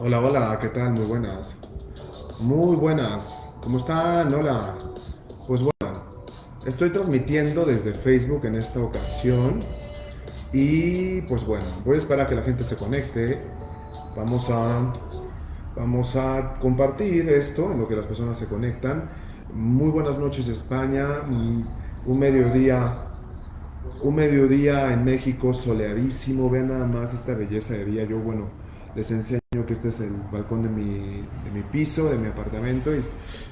Hola, hola, ¿qué tal? Muy buenas. Muy buenas. ¿Cómo están? Hola. Pues bueno, estoy transmitiendo desde Facebook en esta ocasión y pues bueno, voy a esperar a que la gente se conecte. Vamos a, vamos a compartir esto en lo que las personas se conectan. Muy buenas noches España. Un mediodía, un mediodía en México soleadísimo. Vean nada más esta belleza de día. Yo, bueno, les enseño que este es el balcón de mi piso, de mi apartamento, y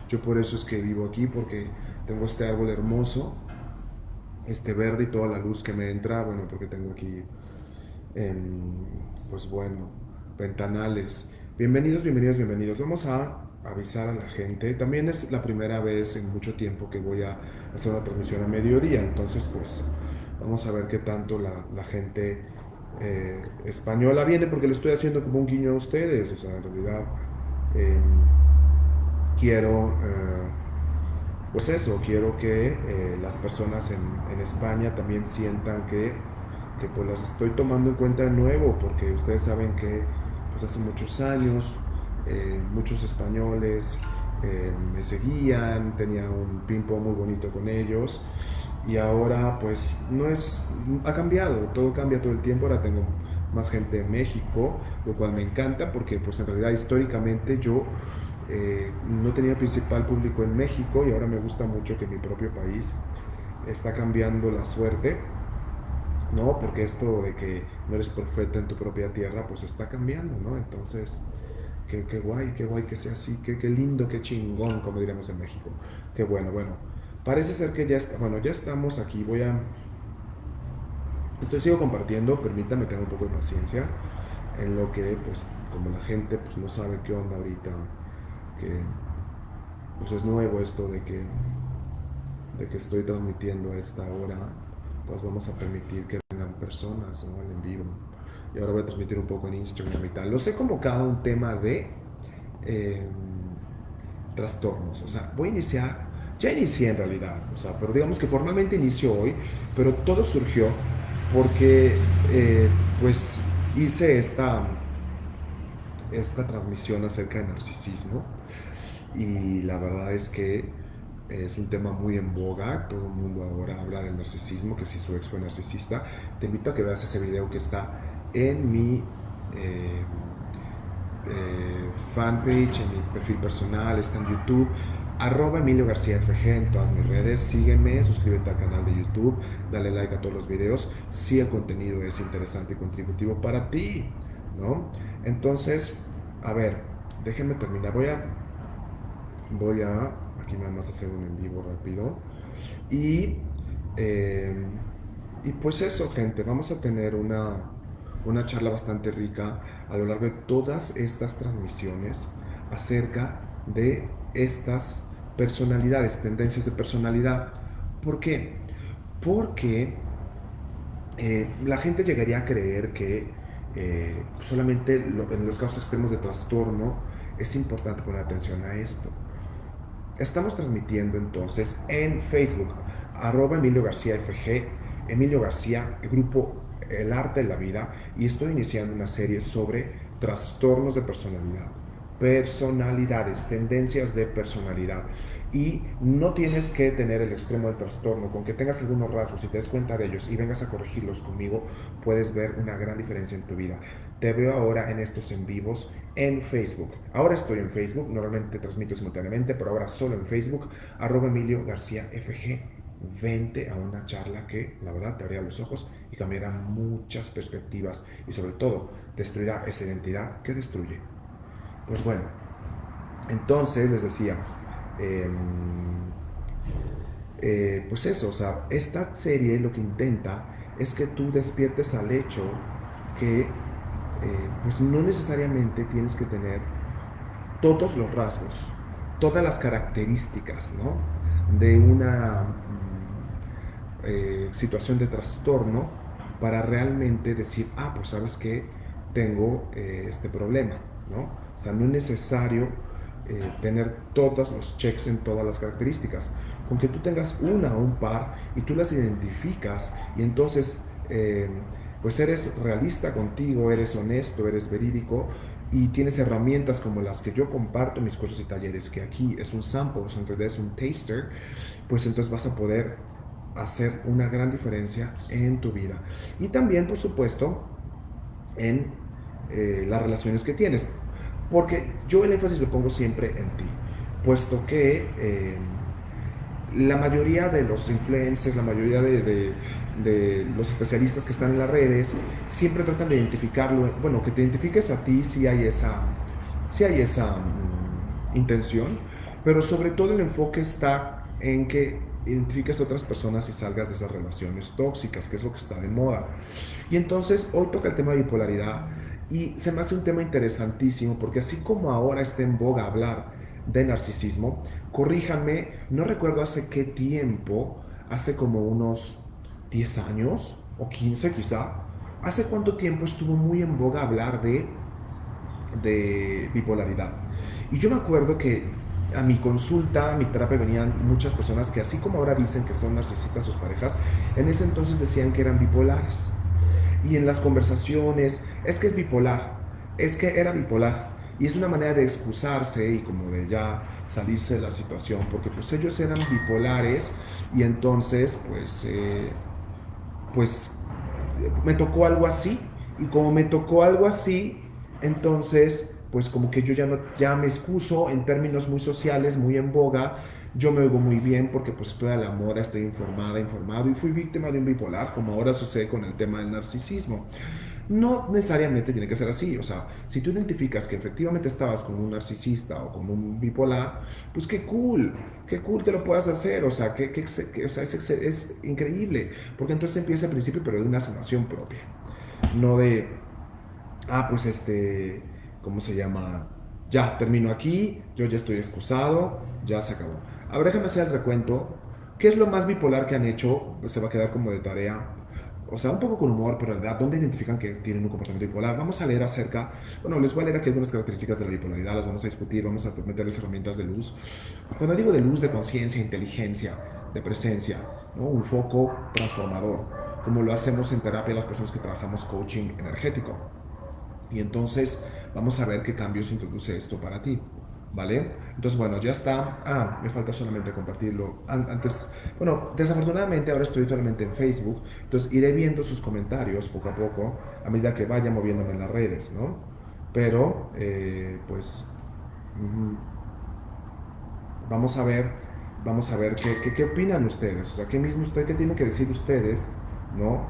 yo por eso es que vivo aquí, porque tengo este árbol hermoso, este verde y toda la luz que me entra, bueno, porque tengo aquí, pues bueno, ventanales. Bienvenidos, bienvenidos, bienvenidos. Vamos a avisar a la gente. También es la primera vez en mucho tiempo que voy a hacer una transmisión a mediodía, entonces pues vamos a ver qué tanto la gente española viene, porque lo estoy haciendo como un guiño a ustedes. O sea, en realidad eh, quiero, pues eso, quiero que las personas en España también sientan que pues las estoy tomando en cuenta de nuevo, porque ustedes saben que pues hace muchos años muchos españoles me seguían, tenía un ping-pong muy bonito con ellos, y ahora pues no es, ha cambiado, todo cambia todo el tiempo. Ahora tengo más gente en México, lo cual me encanta, porque pues en realidad históricamente yo no tenía principal público en México, y ahora me gusta mucho que mi propio país está cambiando la suerte, ¿no? Porque esto de que no eres profeta en tu propia tierra, pues está cambiando, ¿no? Entonces, qué guay que sea así, qué lindo, qué chingón, como diríamos en México. Qué bueno, bueno. Parece ser que ya está, bueno, ya estamos aquí. Sigo compartiendo, permítame tener un poco de paciencia en lo que, pues, como la gente, pues, no sabe qué onda ahorita, que, pues, es nuevo esto de que estoy transmitiendo a esta hora, pues vamos a permitir que vengan personas, ¿no? En vivo. Y ahora voy a transmitir un poco en Instagram y tal. Los he convocado a un tema de eh, trastornos. O sea, voy a iniciar, ya inicié en realidad, o sea, pero digamos que formalmente inicio hoy, pero todo surgió porque pues hice esta transmisión acerca de narcisismo, y la verdad es que es un tema muy en boga. Todo el mundo ahora habla del narcisismo, que si su ex fue narcisista. Te invito a que veas ese video que está en mi eh, fanpage, en mi perfil personal, está en YouTube, arroba Emilio García FG en todas mis redes. Sígueme, suscríbete al canal de YouTube, dale like a todos los videos si el contenido es interesante y contributivo para ti, ¿no? Entonces, a ver, déjenme terminar. Voy a aquí nada más hacer un en vivo rápido. Y, eh, y pues eso, gente, vamos a tener una charla bastante rica a lo largo de todas estas transmisiones acerca de estas personalidades, tendencias de personalidad. ¿Por qué? Porque la gente llegaría a creer que solamente en los casos extremos de trastorno es importante poner atención a esto. Estamos transmitiendo entonces en Facebook, arroba Emilio García FG, Emilio García, el grupo El Arte de la Vida, y estoy iniciando una serie sobre trastornos de personalidad, personalidades, tendencias de personalidad. Y no tienes que tener el extremo del trastorno. Con que tengas algunos rasgos y te des cuenta de ellos y vengas a corregirlos conmigo, puedes ver una gran diferencia en tu vida. Te veo ahora en estos en vivos en Facebook. Ahora estoy en Facebook, normalmente transmito simultáneamente, pero ahora solo en Facebook, arroba Emilio García FG. Vente a una charla que la verdad te abrirá los ojos y cambiará muchas perspectivas, y sobre todo destruirá esa identidad que destruye. Pues bueno, entonces les decía, eh, pues eso, o sea, esta serie lo que intenta es que tú despiertes al hecho que pues no necesariamente tienes que tener todos los rasgos, todas las características, ¿no? De una situación de trastorno para realmente decir, ah, pues sabes que tengo este problema, ¿no? O sea, no es necesario tener todos los checks en todas las características. Con que tú tengas una o un par y tú las identificas, y entonces pues eres realista contigo, eres honesto, eres verídico, y tienes herramientas como las que yo comparto en mis cursos y talleres, que aquí es un sample, en realidad es un taster, pues entonces vas a poder hacer una gran diferencia en tu vida. Y también, por supuesto, en las relaciones que tienes. Porque yo el énfasis lo pongo siempre en ti, puesto que la mayoría de los influencers, la mayoría de los especialistas que están en las redes, siempre tratan de identificarlo, bueno, que te identifiques a ti si hay esa intención, pero sobre todo el enfoque está en que identifiques a otras personas y salgas de esas relaciones tóxicas, que es lo que está de moda. Y entonces hoy toca el tema de bipolaridad y se me hace un tema interesantísimo porque así como ahora está en boga hablar de narcisismo, corríjanme, no recuerdo hace qué tiempo, hace como unos 10 años o 15 quizá, hace cuánto tiempo estuvo muy en boga hablar de bipolaridad. Y yo me acuerdo que a mi consulta, a mi terapia venían muchas personas que así como ahora dicen que son narcisistas sus parejas, en ese entonces decían que eran bipolares. Y en las conversaciones, es que es bipolar, es que era bipolar. Y es una manera de excusarse y como de ya salirse de la situación, porque pues ellos eran bipolares y entonces pues me tocó algo así. Y como me tocó algo así, entonces pues como que yo ya, no, ya me excuso en términos muy sociales, muy en boga. Yo me oigo muy bien porque pues estoy a la moda, estoy informada, informado y fui víctima de un bipolar, como ahora sucede con el tema del narcisismo. No necesariamente tiene que ser así, o sea, si tú identificas que efectivamente estabas con un narcisista o con un bipolar, pues qué cool que lo puedas hacer, o sea, o sea, es increíble, porque entonces empieza el principio, pero de una sanación propia, no de, pues ¿cómo se llama? Ya, termino aquí, yo ya estoy excusado, ya se acabó. Ahora déjame hacer el recuento. ¿Qué es lo más bipolar que han hecho? Pues se va a quedar como de tarea. O sea, un poco con humor, pero en realidad, ¿dónde identifican que tienen un comportamiento bipolar? Vamos a leer acerca, bueno, les voy a leer aquí algunas características de la bipolaridad, las vamos a discutir, vamos a meterles herramientas de luz. Cuando digo de luz, de conciencia, inteligencia, de presencia, ¿no? Un foco transformador, como lo hacemos en terapia las personas que trabajamos coaching energético. Y entonces vamos a ver qué cambios introduce esto para ti, ¿vale? Entonces, bueno, ya está. Me falta solamente compartirlo. Antes, bueno, desafortunadamente ahora estoy totalmente en Facebook, entonces iré viendo sus comentarios poco a poco a medida que vaya moviéndome en las redes, ¿no? Pero, pues, vamos a ver, qué opinan ustedes, o sea, qué tienen que decir ustedes, ¿no?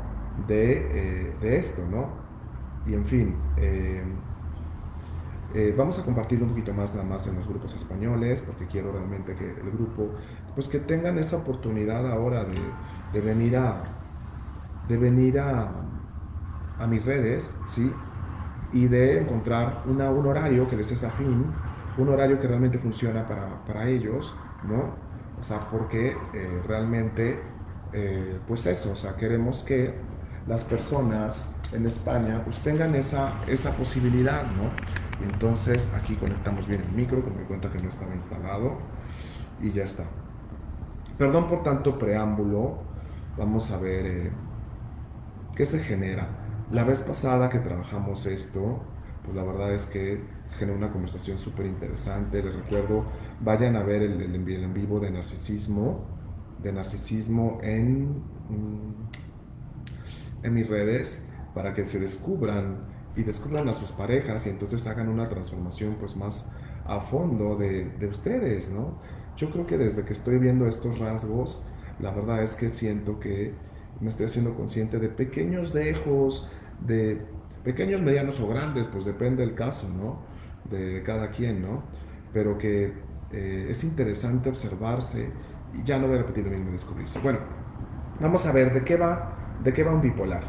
De esto, ¿no? Y en fin, vamos a compartir un poquito más nada más en los grupos españoles, porque quiero realmente que el grupo, pues que tengan esa oportunidad ahora de venir a mis redes, ¿sí? Y de encontrar un horario que les es afín, un horario que realmente funciona para ellos, ¿no? O sea, porque realmente, pues eso, o sea, queremos que las personas en España pues tengan esa posibilidad, ¿no? Entonces aquí conectamos bien el micro, que me di cuenta que no estaba instalado y ya está. Perdón por tanto preámbulo, vamos a ver qué se genera. La vez pasada que trabajamos esto, pues la verdad es que se generó una conversación súper interesante. Les recuerdo, vayan a ver el en vivo de narcisismo en mis redes para que se descubran y descubran a sus parejas y entonces hagan una transformación pues más a fondo de ustedes, ¿no? Yo creo que desde que estoy viendo estos rasgos, la verdad es que siento que me estoy haciendo consciente de pequeños dejos, de pequeños, medianos o grandes, pues depende del caso, ¿no? De cada quien, ¿no? Pero que es interesante observarse y ya no voy a repetir lo mismo, descubrirse. Bueno, vamos a ver de qué va un bipolar.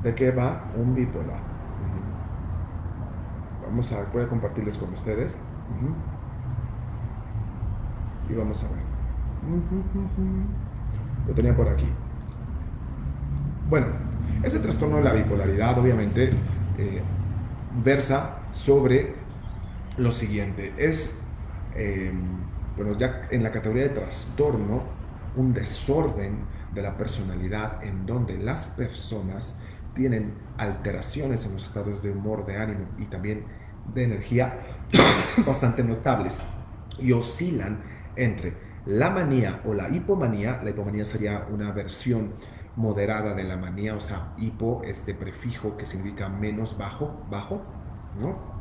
¿De qué va un bipolar? Voy a compartirles con ustedes. Y vamos a ver. Lo tenía por aquí. Bueno, ese trastorno de la bipolaridad obviamente versa sobre lo siguiente. Es, bueno, ya en la categoría de trastorno, un desorden de la personalidad en donde las personas tienen alteraciones en los estados de humor, de ánimo y también de energía bastante notables y oscilan entre la manía o la hipomanía. La hipomanía sería una versión moderada de la manía, o sea, hipo es de prefijo que significa menos, bajo, ¿no?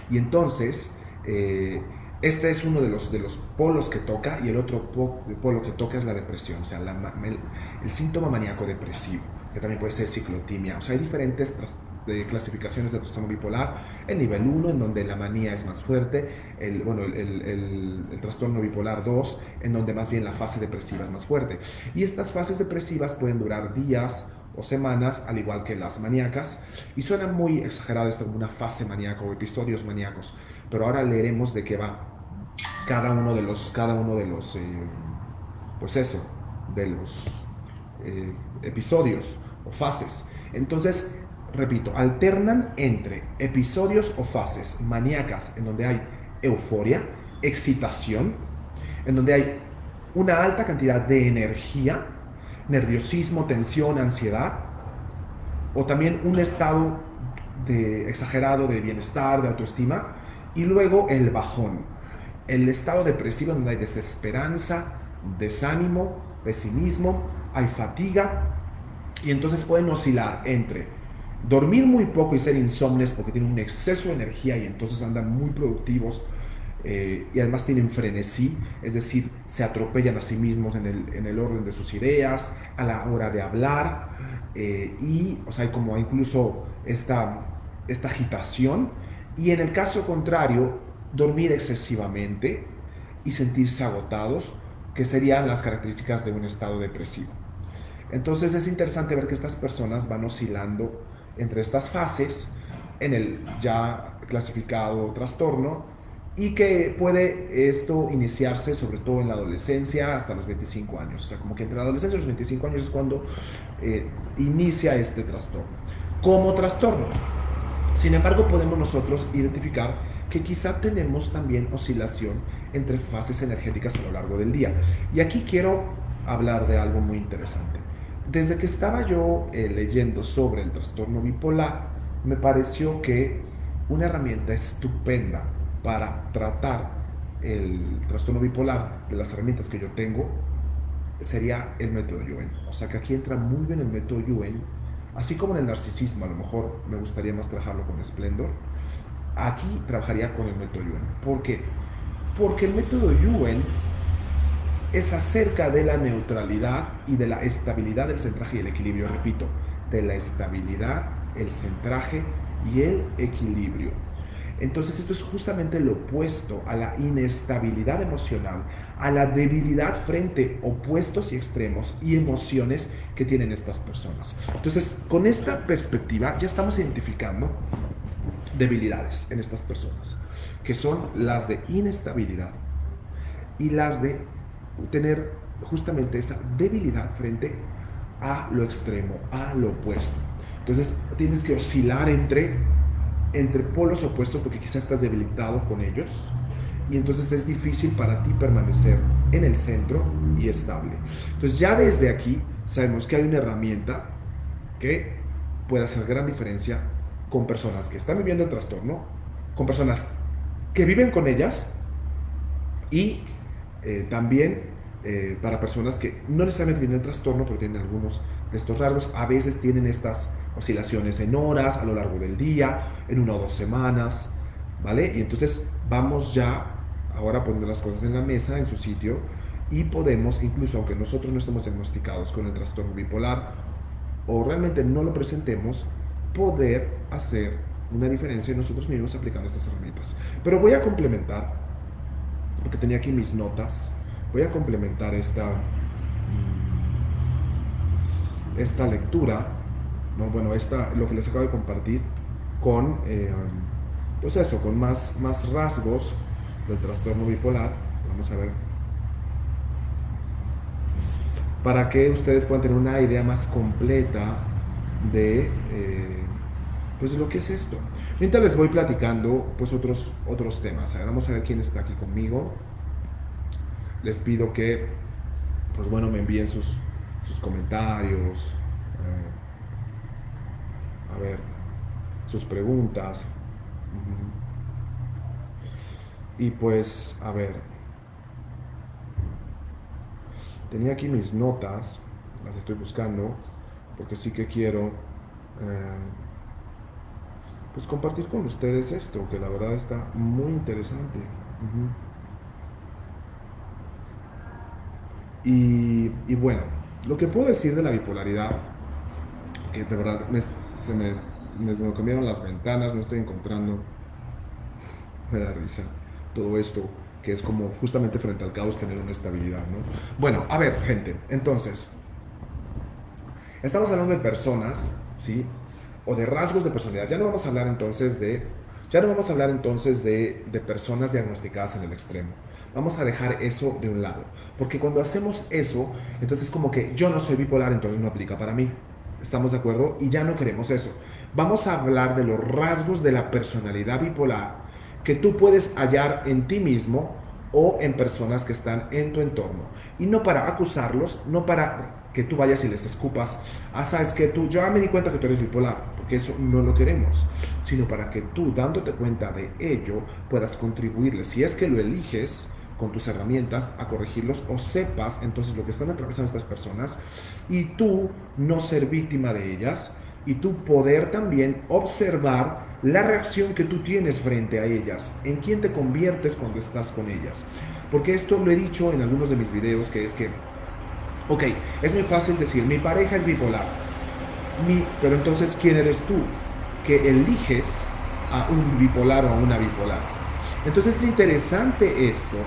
Y entonces, este es uno de los polos que toca, y el otro polo que toca es la depresión, o sea, el síntoma maníaco depresivo, que también puede ser ciclotimia. O sea, hay diferentes clasificaciones de trastorno bipolar. El nivel 1, en donde la manía es más fuerte, el trastorno bipolar 2, en donde más bien la fase depresiva es más fuerte. Y estas fases depresivas pueden durar días o semanas, al igual que las maníacas, y suena muy exagerado esto como una fase maníaca o episodios maníacos, pero ahora leeremos de qué va cada uno de los pues eso, de los episodios o fases. Entonces, repito, alternan entre episodios o fases maníacas en donde hay euforia, excitación, en donde hay una alta cantidad de energía, nerviosismo, tensión, ansiedad, o también un estado exagerado de bienestar, de autoestima, y luego el bajón, el estado depresivo donde hay desesperanza, desánimo, pesimismo, hay fatiga, y entonces pueden oscilar entre dormir muy poco y ser insomnes porque tienen un exceso de energía y entonces andan muy productivos, y además tienen frenesí, es decir, se atropellan a sí mismos en el orden de sus ideas, a la hora de hablar, y o sea, hay como incluso esta agitación, y en el caso contrario, dormir excesivamente y sentirse agotados, que serían las características de un estado depresivo. Entonces es interesante ver que estas personas van oscilando entre estas fases en el ya clasificado trastorno, y que puede esto iniciarse sobre todo en la adolescencia hasta los 25 años. O sea, como que entre la adolescencia y los 25 años es cuando inicia este trastorno. Como trastorno, sin embargo, podemos nosotros identificar que quizá tenemos también oscilación entre fases energéticas a lo largo del día. Y aquí quiero hablar de algo muy interesante. Desde que estaba yo leyendo sobre el trastorno bipolar, me pareció que una herramienta estupenda para tratar el trastorno bipolar, de las herramientas que yo tengo, sería el método Yuen. O sea que aquí entra muy bien el método Yuen, así como en el narcisismo. A lo mejor me gustaría más trabajarlo con Splendor. Aquí trabajaría con el método Yuen. ¿Por qué? Porque el método Yuen es acerca de la neutralidad y de la estabilidad del centraje y el equilibrio. Repito, de la estabilidad, el centraje y el equilibrio. Entonces esto es justamente lo opuesto a la inestabilidad emocional, a la debilidad frente a opuestos y extremos y emociones que tienen estas personas. Entonces, con esta perspectiva ya estamos identificando debilidades en estas personas, que son las de inestabilidad y las de tener justamente esa debilidad frente a lo extremo, a lo opuesto. Entonces tienes que oscilar entre polos opuestos porque quizás estás debilitado con ellos, y entonces es difícil para ti permanecer en el centro y estable. Entonces ya desde aquí sabemos que hay una herramienta que puede hacer gran diferencia con personas que están viviendo el trastorno, con personas que viven con ellas, y también para personas que no necesariamente tienen el trastorno, pero tienen algunos de estos rasgos. A veces tienen estas oscilaciones en horas, a lo largo del día, en 1 o 2 semanas, ¿vale? Y entonces vamos ya ahora poniendo las cosas en la mesa, en su sitio, y podemos, incluso aunque nosotros no estemos diagnosticados con el trastorno bipolar o realmente no lo presentemos, poder hacer una diferencia en nosotros mismos aplicando estas herramientas. Pero voy a complementar, porque tenía aquí mis notas, voy a complementar esta lectura, ¿no? Bueno, lo que les acabo de compartir, con, pues eso, con más rasgos del trastorno bipolar. Vamos a ver, para que ustedes puedan tener una idea más completa de pues lo que es esto. Ahorita les voy platicando pues otros temas. A ver, vamos a ver quién está aquí conmigo. Les pido que pues bueno, me envíen sus comentarios, a ver, sus preguntas. Ujú. Y pues, a ver, tenía aquí mis notas, las estoy buscando, porque sí que quiero pues compartir con ustedes esto, que la verdad está muy interesante. Ujú. Y bueno, lo que puedo decir de la bipolaridad, que de verdad me cambiaron las ventanas, no estoy encontrando, me da risa todo esto, que es como justamente frente al caos tener una estabilidad, ¿no? Bueno, a ver, gente, entonces, estamos hablando de personas, ¿sí? O de rasgos de personalidad. Ya no vamos a hablar entonces de personas diagnosticadas en el extremo. Vamos a dejar eso de un lado. Porque cuando hacemos eso, entonces es como que yo no soy bipolar, entonces no aplica para mí. ¿Estamos de acuerdo? Y ya no queremos eso. Vamos a hablar de los rasgos de la personalidad bipolar que tú puedes hallar en ti mismo o en personas que están en tu entorno. Y no para acusarlos, no para que tú vayas y les escupas, ah, sabes que tú, ya me di cuenta que tú eres bipolar, porque eso no lo queremos, sino para que tú, dándote cuenta de ello, puedas contribuirles, si es que lo eliges, con tus herramientas, a corregirlos o sepas entonces lo que están atravesando estas personas y tú no ser víctima de ellas y tú poder también observar la reacción que tú tienes frente a ellas, en quién te conviertes cuando estás con ellas. Porque esto lo he dicho en algunos de mis videos, que es que, ok, es muy fácil decir, mi pareja es bipolar, pero entonces, ¿quién eres tú? Que eliges a un bipolar o a una bipolar. Entonces es interesante esto,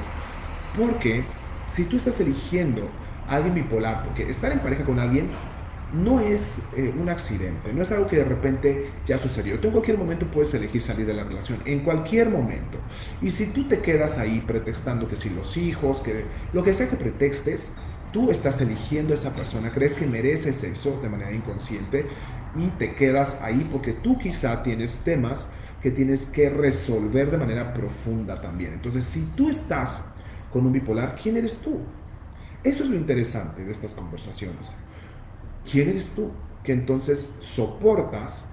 porque si tú estás eligiendo a alguien bipolar, porque estar en pareja con alguien no es un accidente, no es algo que de repente ya sucedió. Tú en cualquier momento puedes elegir salir de la relación, en cualquier momento. Y si tú te quedas ahí pretextando que si los hijos, que lo que sea que pretextes, tú estás eligiendo a esa persona, crees que mereces eso de manera inconsciente y te quedas ahí porque tú quizá tienes temas que tienes que resolver de manera profunda también. Entonces, si tú estás con un bipolar, ¿quién eres tú? Eso es lo interesante de estas conversaciones. ¿Quién eres tú? Que entonces soportas,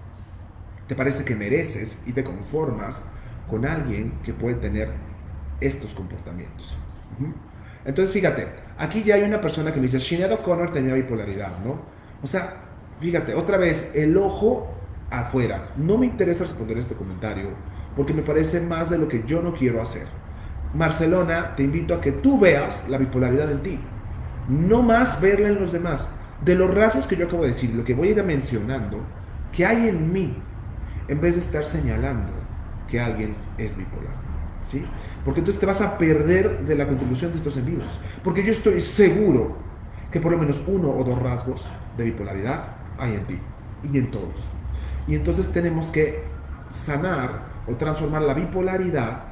te parece que mereces y te conformas con alguien que puede tener estos comportamientos. Uh-huh. Entonces, fíjate, aquí ya hay una persona que me dice, Sinead O'Connor tenía bipolaridad, ¿no? O sea, fíjate, otra vez, el ojo afuera. No me interesa responder este comentario porque me parece más de lo que yo no quiero hacer. Barcelona, te invito a que tú veas la bipolaridad en ti, no más verla en los demás. De los rasgos que yo acabo de decir, lo que voy a ir mencionando, que hay en mí, en vez de estar señalando que alguien es bipolar, ¿sí? Porque entonces te vas a perder de la contribución de estos en vivos. Porque yo estoy seguro que por lo menos uno o dos rasgos de bipolaridad hay en ti y en todos. Y entonces tenemos que sanar o transformar la bipolaridad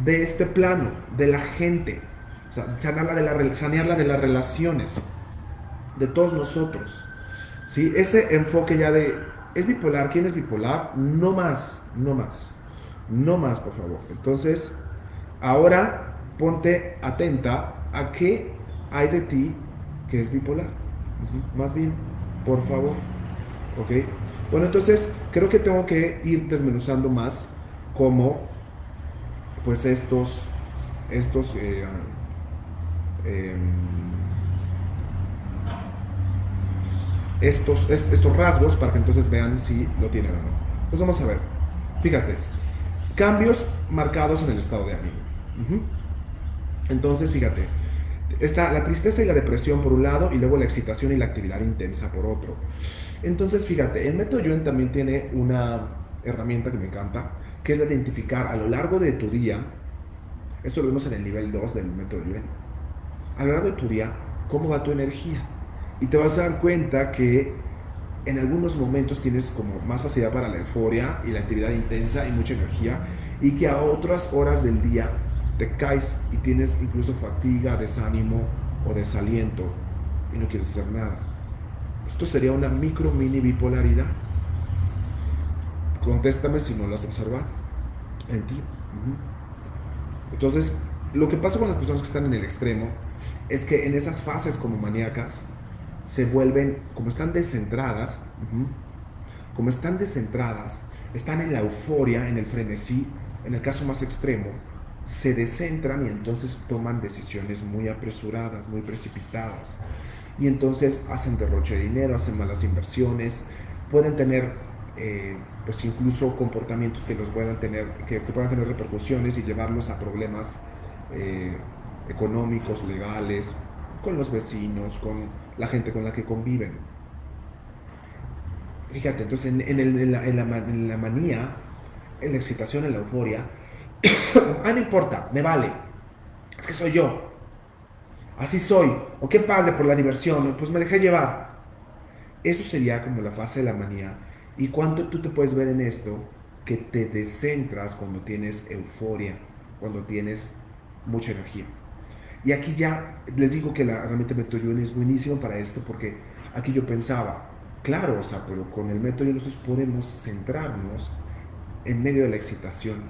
de este plano, de la gente, o sea, sanearla de las relaciones, de todos nosotros. ¿Sí? Ese enfoque ya de, ¿es bipolar? ¿Quién es bipolar? No más, no más, no más, por favor. Entonces, ahora ponte atenta a qué hay de ti que es bipolar. Más bien, por favor. ¿Ok? Bueno, entonces creo que tengo que ir desmenuzando más cómo, pues, estos eh, estos rasgos para que entonces vean si lo tienen o no. Pues vamos a ver. Fíjate, cambios marcados en el estado de ánimo. Uh-huh. Entonces, fíjate, está la tristeza y la depresión por un lado y luego la excitación y la actividad intensa por otro. Entonces, fíjate, el método Yuen también tiene una herramienta que me encanta, que es la de identificar a lo largo de tu día, esto lo vemos en el nivel 2 del método Yuen, a lo largo de tu día, cómo va tu energía. Y te vas a dar cuenta que en algunos momentos tienes como más facilidad para la euforia y la actividad intensa y mucha energía, y que a otras horas del día te caes y tienes incluso fatiga, desánimo o desaliento y no quieres hacer nada. Esto sería una micro mini bipolaridad. Contéstame si no lo has observado en ti. Entonces, lo que pasa con las personas que están en el extremo es que en esas fases como maníacas se vuelven, como están descentradas, como están descentradas, están en la euforia, en el frenesí, en el caso más extremo, se descentran y entonces toman decisiones muy apresuradas, muy precipitadas. Y entonces hacen derroche de dinero, hacen malas inversiones, pueden tener pues incluso comportamientos que los puedan tener, que puedan tener repercusiones y llevarlos a problemas eh, económicos, legales, con los vecinos, con la gente con la que conviven. Fíjate, entonces en la manía, en la excitación, en la euforia, no importa, me vale, es que soy yo, así soy, o qué padre por la diversión, pues me dejé llevar. Eso sería como la fase de la manía. ¿Y cuánto tú te puedes ver en esto? Que te descentras cuando tienes euforia, cuando tienes mucha energía. Y aquí ya les digo que la herramienta Metoyuan es buenísima para esto porque aquí yo pensaba, claro, o sea, pero con el método nosotros podemos centrarnos en medio de la excitación,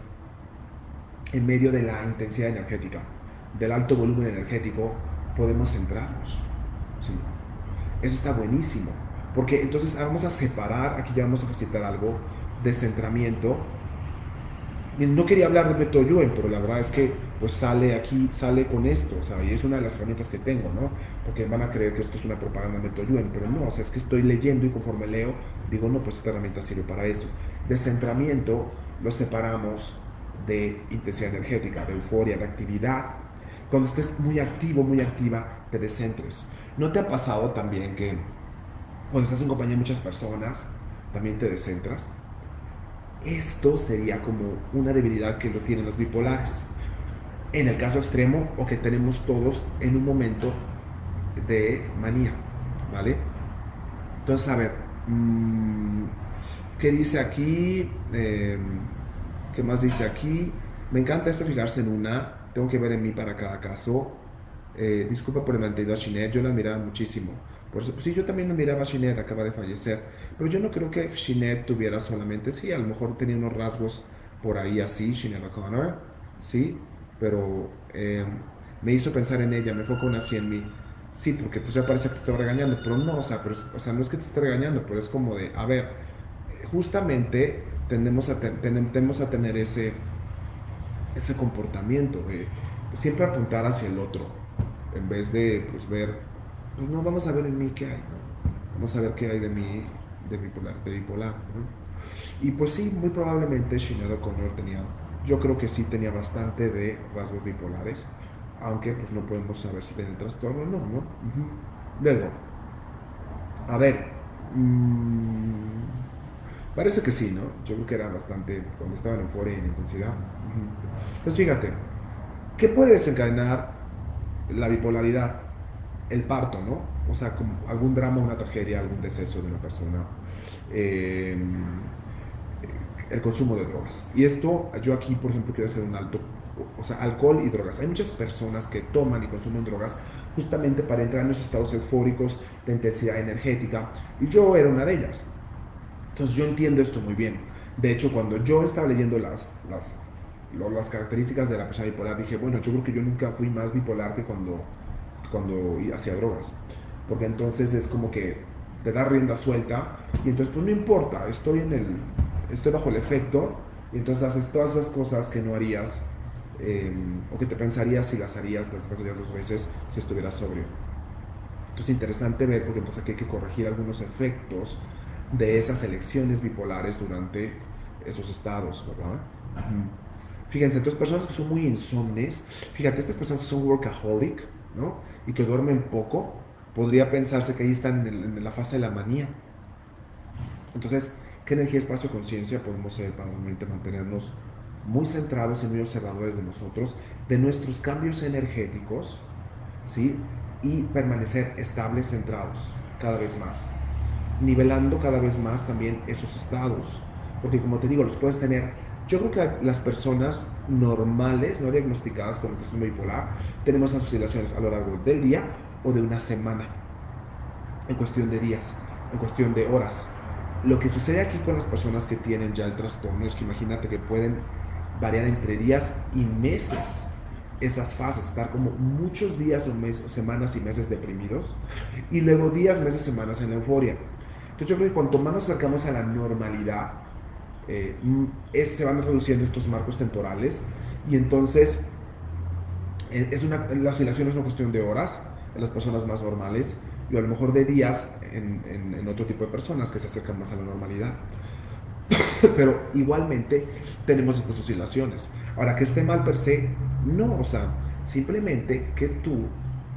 en medio de la intensidad energética, del alto volumen energético, podemos centrarnos. ¿Sí? Eso está buenísimo. Porque entonces vamos a separar, aquí ya vamos a facilitar algo de centramiento. No quería hablar de método Yuen, pero la verdad es que pues sale aquí, sale con esto, o sea, y es una de las herramientas que tengo, ¿no? Porque van a creer que esto es una propaganda de método Yuen, pero no, o sea, es que estoy leyendo y conforme leo, digo, no, pues esta herramienta sirve para eso. Descentramiento lo separamos de intensidad energética, de euforia, de actividad. Cuando estés muy activo, muy activa, te descentres. ¿No te ha pasado también que cuando estás en compañía de muchas personas, también te descentras? Esto sería como una debilidad que lo tienen los bipolares. En el caso extremo, o que tenemos todos en un momento de manía, ¿vale? Entonces, a ver, ¿qué dice aquí? ¿Qué más dice aquí? Me encanta esto, fijarse en una. Tengo que ver en mí para cada caso. Disculpa por el malentendido a Shinet, yo la admiraba muchísimo. Por eso, pues sí, yo también admiraba a Shinet, acaba de fallecer. Pero yo no creo que Shinet tuviera solamente, sí, a lo mejor tenía unos rasgos por ahí así, Shinet O'Connor, sí, pero me hizo pensar en ella, me enfocó una así en mí. Sí, porque pues ya parece que te estoy regañando, pero no, o sea, o sea, no es que te esté regañando, pero es como de, a ver, justamente tendemos a tener ese comportamiento de siempre apuntar hacia el otro, en vez de pues ver, pues no, vamos a ver en mí qué hay, ¿no? Vamos a ver qué hay de mí, de bipolar, ¿no? Y pues sí, muy probablemente Sinead O'Connor tenía, yo creo que sí tenía bastante de rasgos bipolares, aunque pues no podemos saber si tiene el trastorno o no, ¿no? Luego, a ver, parece que sí, ¿no? Yo creo que era bastante, cuando estaba en euforia y en intensidad. Entonces fíjate, ¿qué puede desencadenar la bipolaridad? El parto, ¿no? O sea, como algún drama, una tragedia, algún deceso de una persona. Eh, el consumo de drogas. Y esto, yo aquí, por ejemplo, quiero hacer un alto, o sea, alcohol y drogas. Hay muchas personas que toman y consumen drogas justamente para entrar en esos estados eufóricos de intensidad energética. Y yo era una de ellas. Entonces yo entiendo esto muy bien. De hecho, cuando yo estaba leyendo las características de la persona bipolar, dije, bueno, yo creo que yo nunca fui más bipolar que cuando hacía drogas. Porque entonces es como que te da rienda suelta y entonces pues no importa, estoy bajo el efecto y entonces haces todas esas cosas que no harías o que te pensarías si las harías, las pasarías 2 veces si estuvieras sobrio. Entonces es interesante ver porque entonces aquí hay que corregir algunos efectos de esas elecciones bipolares durante esos estados, ¿verdad? Fíjense, entonces personas que son muy insomnes, fíjate, estas personas que son workaholic, ¿no? Y que duermen poco, podría pensarse que ahí están en la fase de la manía. Entonces, ¿qué energía, espacio, conciencia podemos ser para realmente mantenernos muy centrados y muy observadores de nosotros, de nuestros cambios energéticos, ¿sí? Y permanecer estables, centrados, cada vez más, nivelando cada vez más también esos estados, porque como te digo, los puedes tener. Yo creo que las personas normales, no diagnosticadas con el trastorno bipolar, tenemos esas oscilaciones a lo largo del día o de una semana, en cuestión de días, en cuestión de horas. Lo que sucede aquí con las personas que tienen ya el trastorno es que imagínate que pueden variar entre días y meses esas fases, estar como muchos días o semanas y meses deprimidos y luego días, meses, semanas en euforia. Entonces yo creo que cuanto más nos acercamos a la normalidad, se van reduciendo estos marcos temporales y entonces la oscilación es una cuestión de horas en las personas más normales y a lo mejor de días en otro tipo de personas que se acercan más a la normalidad. Pero igualmente tenemos estas oscilaciones. Ahora, que esté mal per se, no, o sea, simplemente que tú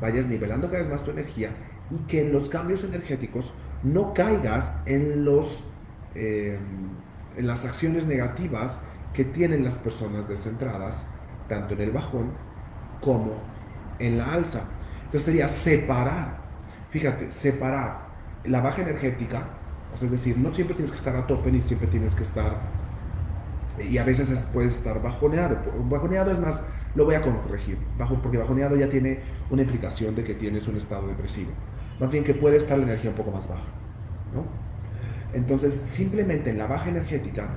vayas nivelando cada vez más tu energía y que en los cambios energéticos no caigas eh, en las acciones negativas que tienen las personas descentradas, tanto en el bajón como en la alza. Entonces sería separar, fíjate, separar la baja energética, o sea, es decir, no siempre tienes que estar a tope ni siempre tienes que estar, y a veces puedes estar bajoneado. Bajoneado es más, lo voy a corregir, porque bajoneado ya tiene una implicación de que tienes un estado depresivo. Más bien que puede estar la energía un poco más baja, ¿no? Entonces, simplemente en la baja energética,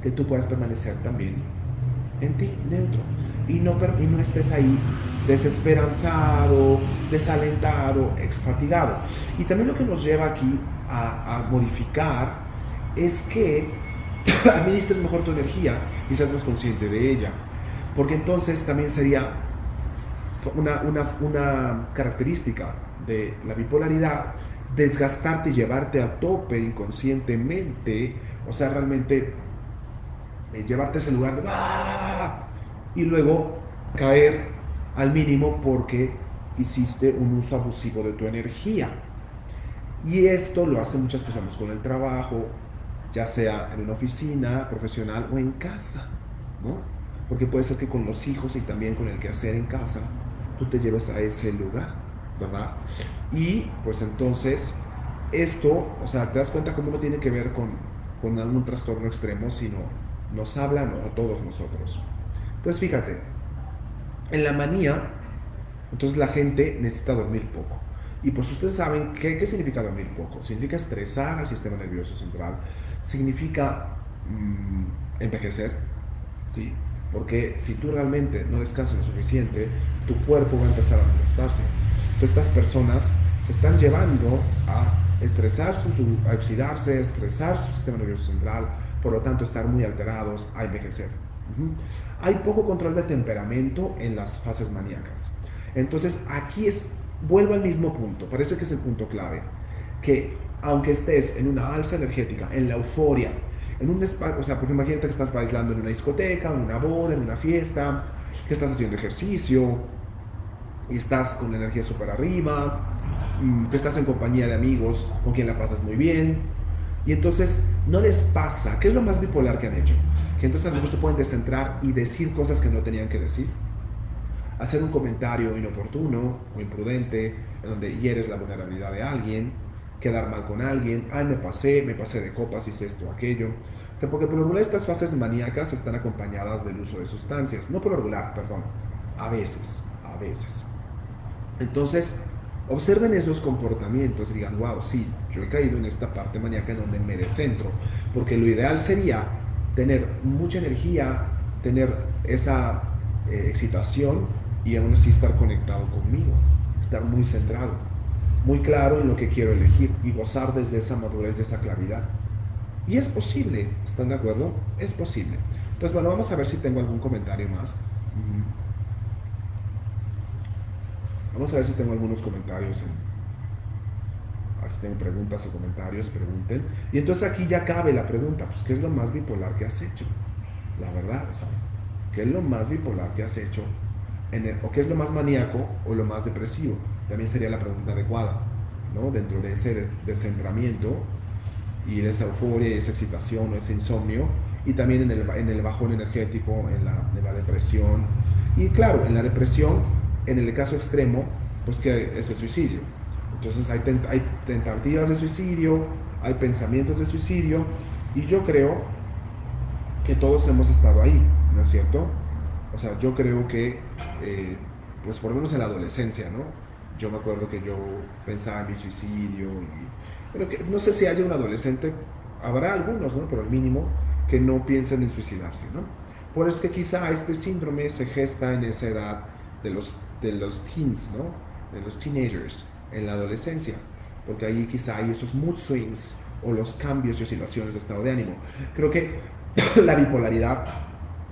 que tú puedas permanecer también en ti, neutro. Y no estés ahí desesperanzado, desalentado, exfatigado. Y también lo que nos lleva aquí a modificar es que administres mejor tu energía y seas más consciente de ella. Porque entonces también sería una característica de la bipolaridad desgastarte y llevarte a tope inconscientemente, o sea, realmente llevarte a ese lugar de ¡ah! Y luego caer al mínimo porque hiciste un uso abusivo de tu energía. Y esto lo hacen muchas personas con el trabajo, ya sea en una oficina profesional o en casa, ¿no? Porque puede ser que con los hijos y también con el quehacer en casa, tú te lleves a ese lugar, ¿verdad? Y pues entonces, esto, o sea, te das cuenta cómo no tiene que ver con algún trastorno extremo, sino nos hablan a todos nosotros. Entonces, fíjate, en la manía, entonces la gente necesita dormir poco. Y pues ustedes saben qué significa dormir poco. Significa estresar al sistema nervioso central. Significa envejecer, ¿sí? Porque si tú realmente no descansas lo suficiente, tu cuerpo va a empezar a desgastarse. Entonces estas personas se están llevando a estresar, a oxidarse, a estresar su sistema nervioso central, por lo tanto estar muy alterados, a envejecer. Hay poco control del temperamento en las fases maníacas. Entonces aquí vuelvo al mismo punto, parece que es el punto clave, que aunque estés en una alza energética, en la euforia, en un espacio, o sea, porque imagínate que estás bailando en una discoteca, en una boda, en una fiesta, que estás haciendo ejercicio y estás con la energía súper arriba, que estás en compañía de amigos con quien la pasas muy bien, y entonces no les pasa, ¿qué es lo más bipolar que han hecho? Que entonces a lo mejor se pueden descentrar y decir cosas que no tenían que decir, hacer un comentario inoportuno o imprudente en donde hieres la vulnerabilidad de alguien, quedar mal con alguien, ay, me pasé de copas, hice esto, aquello. O sea, porque por lo regular estas fases maníacas están acompañadas del uso de sustancias, no por lo regular, perdón, a veces, a veces. Entonces, observen esos comportamientos y digan, wow, sí, yo he caído en esta parte maníaca en donde me descentro, porque lo ideal sería tener mucha energía, tener esa excitación y aún así estar conectado conmigo, estar muy centrado, muy claro en lo que quiero elegir y gozar desde esa madurez, de esa claridad. Y es posible, ¿están de acuerdo? Es posible. Entonces, bueno, vamos a ver si tengo algún comentario más. Vamos a ver si tengo algunos comentarios. Si tienen preguntas o comentarios, pregunten. Y entonces aquí ya cabe la pregunta, pues, ¿qué es lo más bipolar que has hecho? La verdad, o sea, ¿qué es lo más bipolar que has hecho? O qué es lo más maníaco o lo más depresivo. También sería la pregunta adecuada, ¿no? Dentro de ese descentramiento y de esa euforia y esa excitación o ese insomnio, y también en el bajón energético, en la depresión. Y claro, en la depresión, en el caso extremo, pues que es el suicidio. Entonces hay tentativas de suicidio, hay pensamientos de suicidio, y yo creo que todos hemos estado ahí, ¿no es cierto? O sea, yo creo que, pues por lo menos en la adolescencia, ¿no? Yo me acuerdo que yo pensaba en mi suicidio, pero que no sé si haya un adolescente, habrá algunos, ¿no? Pero al mínimo que no piensen en suicidarse, ¿no? Por eso es que quizá este síndrome se gesta en esa edad de los teens, ¿no? De los teenagers, en la adolescencia, porque ahí quizá hay esos mood swings o los cambios y oscilaciones de estado de ánimo. Creo que la bipolaridad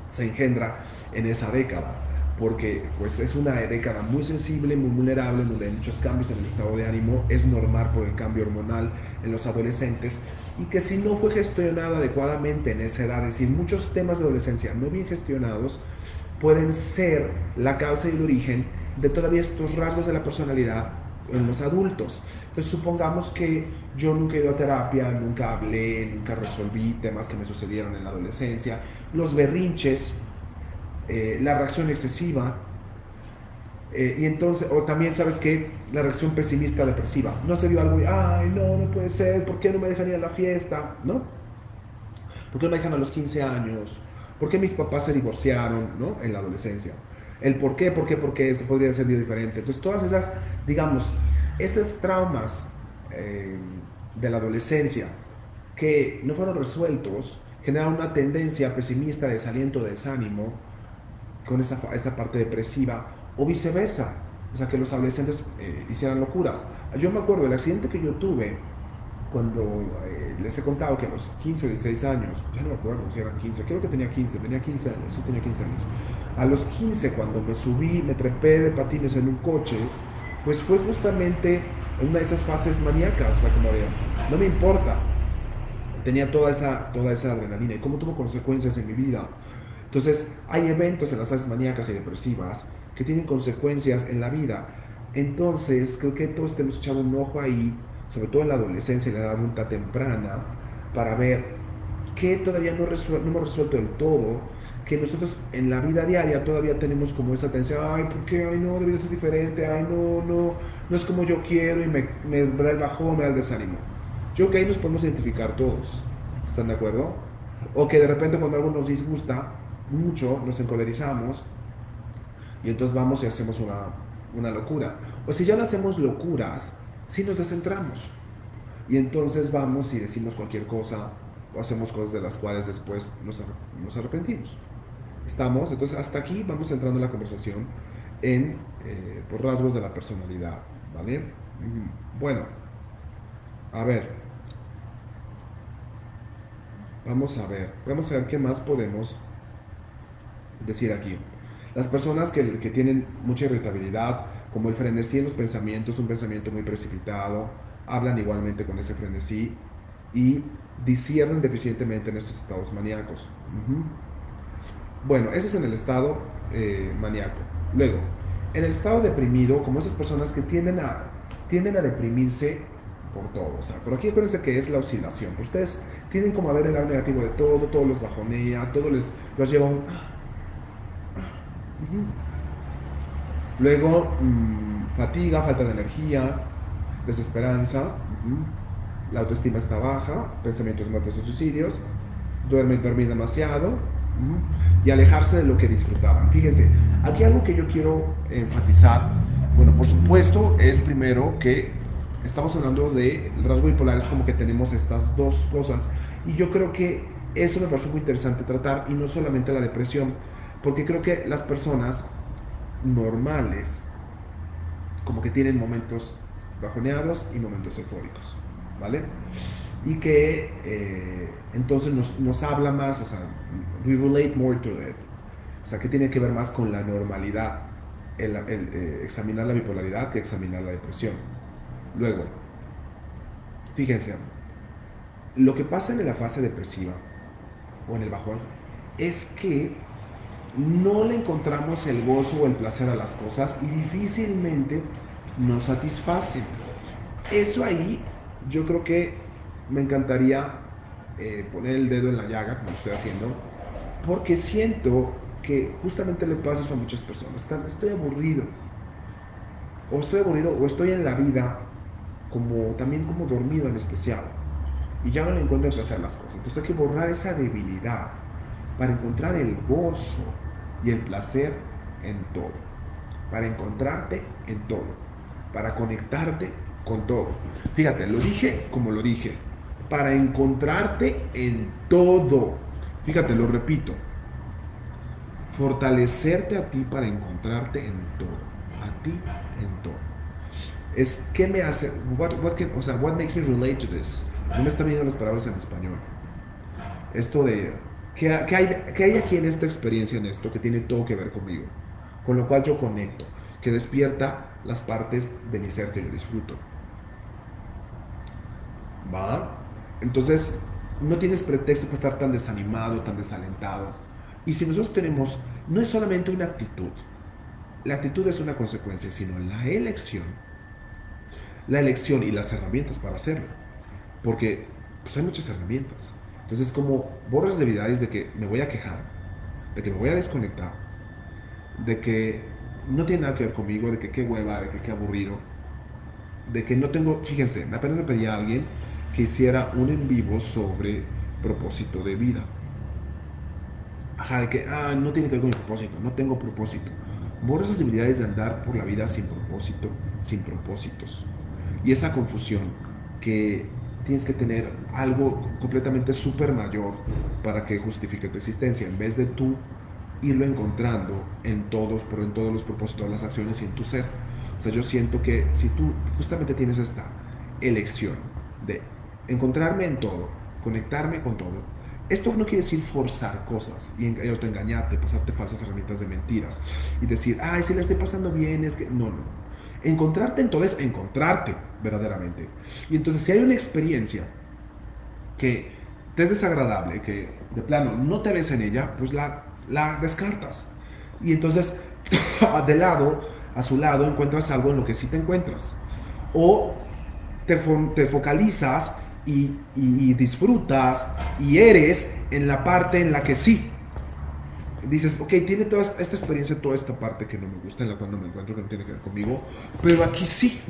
se engendra en esa década, porque pues es una década muy sensible, muy vulnerable, donde hay muchos cambios en el estado de ánimo, es normal por el cambio hormonal en los adolescentes, y que si no fue gestionado adecuadamente en esa edad, es decir, muchos temas de adolescencia no bien gestionados, pueden ser la causa y el origen de todavía estos rasgos de la personalidad en los adultos. Entonces supongamos que yo nunca he ido a terapia, nunca hablé, nunca resolví temas que me sucedieron en la adolescencia, los berrinches, la reacción excesiva, y entonces, o también, ¿sabes qué? La reacción pesimista depresiva. No se vio algo y, ay, no, no puede ser, ¿por qué no me dejan ir a la fiesta? ¿No? ¿Por qué no me dejan a los 15 años? ¿Por qué mis papás se divorciaron, ¿no? En la adolescencia. El por qué, se podría ser diferente. Entonces, todas esas, digamos, esos traumas eh, de la adolescencia que no fueron resueltos, generan una tendencia pesimista, desaliento, desánimo, con esa parte depresiva, o viceversa, o sea, que los adolescentes hicieran locuras. Yo me acuerdo del accidente que yo tuve cuando les he contado que a los 15 o 16 años, ya no me acuerdo si eran 15, creo que tenía 15 años, sí tenía 15 años. A los 15, cuando me subí, me trepé de patines en un coche, pues fue justamente en una de esas fases maníacas, o sea, como de, no me importa, tenía toda esa adrenalina y cómo tuvo consecuencias en mi vida. Entonces, hay eventos en las fases maníacas y depresivas que tienen consecuencias en la vida. Entonces, creo que todos tenemos echado un ojo ahí, sobre todo en la adolescencia y la edad adulta temprana, para ver qué todavía no hemos resuelto del todo, que nosotros en la vida diaria todavía tenemos como esa tendencia, ay, ¿por qué? Ay, no, debería ser diferente, ay, no, no, no es como yo quiero y me da el bajón, me da el desánimo. Yo creo que ahí nos podemos identificar todos, ¿están de acuerdo? O que de repente cuando algo nos disgusta mucho, nos encolerizamos y entonces vamos y hacemos una locura. O si ya no hacemos locuras, sí nos descentramos. Y entonces vamos y decimos cualquier cosa o hacemos cosas de las cuales después nos arrepentimos. ¿Estamos? Entonces hasta aquí vamos entrando en la conversación en por rasgos de la personalidad, ¿vale? Bueno, a ver, vamos a ver qué más podemos decir aquí. Las personas que tienen mucha irritabilidad, como el frenesí en los pensamientos, un pensamiento muy precipitado, hablan igualmente con ese frenesí y disciernen deficientemente en estos estados maníacos. Bueno, ese es en el estado maníaco. Luego, en el estado deprimido, como esas personas que tienden a deprimirse por todo. O sea, por aquí acuérdense que es la oscilación. Ustedes tienen como a ver el lado negativo de todo los bajonea, todo los lleva a un... Luego, fatiga, falta de energía, desesperanza, la autoestima está baja, pensamientos de muertes o suicidios, dormir demasiado, y alejarse de lo que disfrutaban. Fíjense, aquí algo que yo quiero enfatizar, bueno, por supuesto, es primero que estamos hablando de rasgo bipolar, es como que tenemos estas dos cosas, y yo creo que eso me parece muy interesante tratar, y no solamente la depresión, porque creo que las personas normales como que tienen momentos bajoneados y momentos eufóricos, ¿vale? Y que entonces nos habla más, o sea, we relate more to it, o sea, que tiene que ver más con la normalidad, el examinar la bipolaridad que examinar la depresión. Luego, fíjense, lo que pasa en la fase depresiva o en el bajón es que no le encontramos el gozo o el placer a las cosas y difícilmente nos satisfacen. Eso ahí yo creo que me encantaría poner el dedo en la llaga, como lo estoy haciendo, porque siento que justamente le pasa eso a muchas personas. Estoy aburrido, o estoy en la vida también como dormido, anestesiado, y ya no le encuentro el placer a las cosas. Entonces hay que borrar esa debilidad para encontrar el gozo y el placer en todo, para encontrarte en todo, para conectarte con todo. Fíjate, lo dije como lo dije, para encontrarte en todo. Fíjate, lo repito, fortalecerte a ti para encontrarte en todo, a ti en todo. Es qué me hace, what makes me relate to this? No me están viniendo las palabras en español. Esto de, qué hay aquí en esta experiencia, en esto, que tiene todo que ver conmigo? Con lo cual yo conecto, que despierta las partes de mi ser que yo disfruto. ¿Va? Entonces, no tienes pretexto para estar tan desanimado, tan desalentado. Y si nosotros tenemos, no es solamente una actitud, la actitud es una consecuencia, sino la elección y las herramientas para hacerlo. Porque pues hay muchas herramientas. Entonces, como borras debilidades de que me voy a quejar, de que me voy a desconectar, de que no tiene nada que ver conmigo, de que qué hueva, de que qué aburrido, de que no tengo, fíjense, apenas me pedía a alguien que hiciera un en vivo sobre propósito de vida. Ajá, de que, no tiene que ver con mi propósito, no tengo propósito. Borra esas debilidades de andar por la vida sin propósito, sin propósitos. Y esa confusión que tienes que tener algo completamente súper mayor para que justifique tu existencia, en vez de tú irlo encontrando en todos, pero en todos los propósitos, las acciones y en tu ser. O sea, yo siento que si tú justamente tienes esta elección de encontrarme en todo, conectarme con todo, esto no quiere decir forzar cosas y autoengañarte, pasarte falsas herramientas de mentiras y decir, ay, si la estoy pasando bien, es que no, no. Encontrarte en todo es encontrarte verdaderamente. Y entonces si hay una experiencia que te es desagradable, que de plano no te ves en ella, pues la descartas. Y entonces de lado, a su lado, encuentras algo en lo que sí te encuentras. O te focalizas y disfrutas y eres en la parte en la que sí. Dices, ok, tiene toda esta experiencia, toda esta parte que no me gusta, en la cual no me encuentro, que no tiene que ver conmigo, pero aquí sí,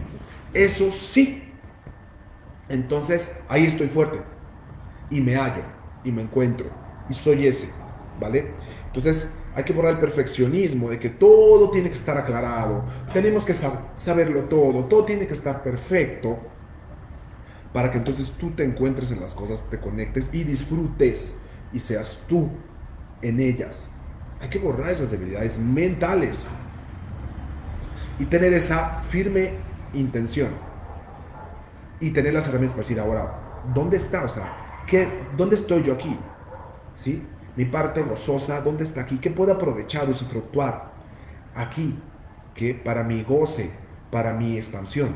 eso sí. Entonces ahí estoy fuerte y me hallo y me encuentro y soy ese, ¿vale? Entonces hay que borrar el perfeccionismo de que todo tiene que estar aclarado, tenemos que saberlo todo tiene que estar perfecto para que entonces tú te encuentres en las cosas, te conectes y disfrutes y seas tú en ellas. Hay que borrar esas debilidades mentales y tener esa firme intención y tener las herramientas para decir ahora, ¿dónde está? O sea, ¿dónde estoy yo aquí? ¿Sí? Mi parte gozosa, ¿dónde está aquí? ¿Qué puedo aprovechar, usufructuar aquí? Que para mi goce, para mi expansión.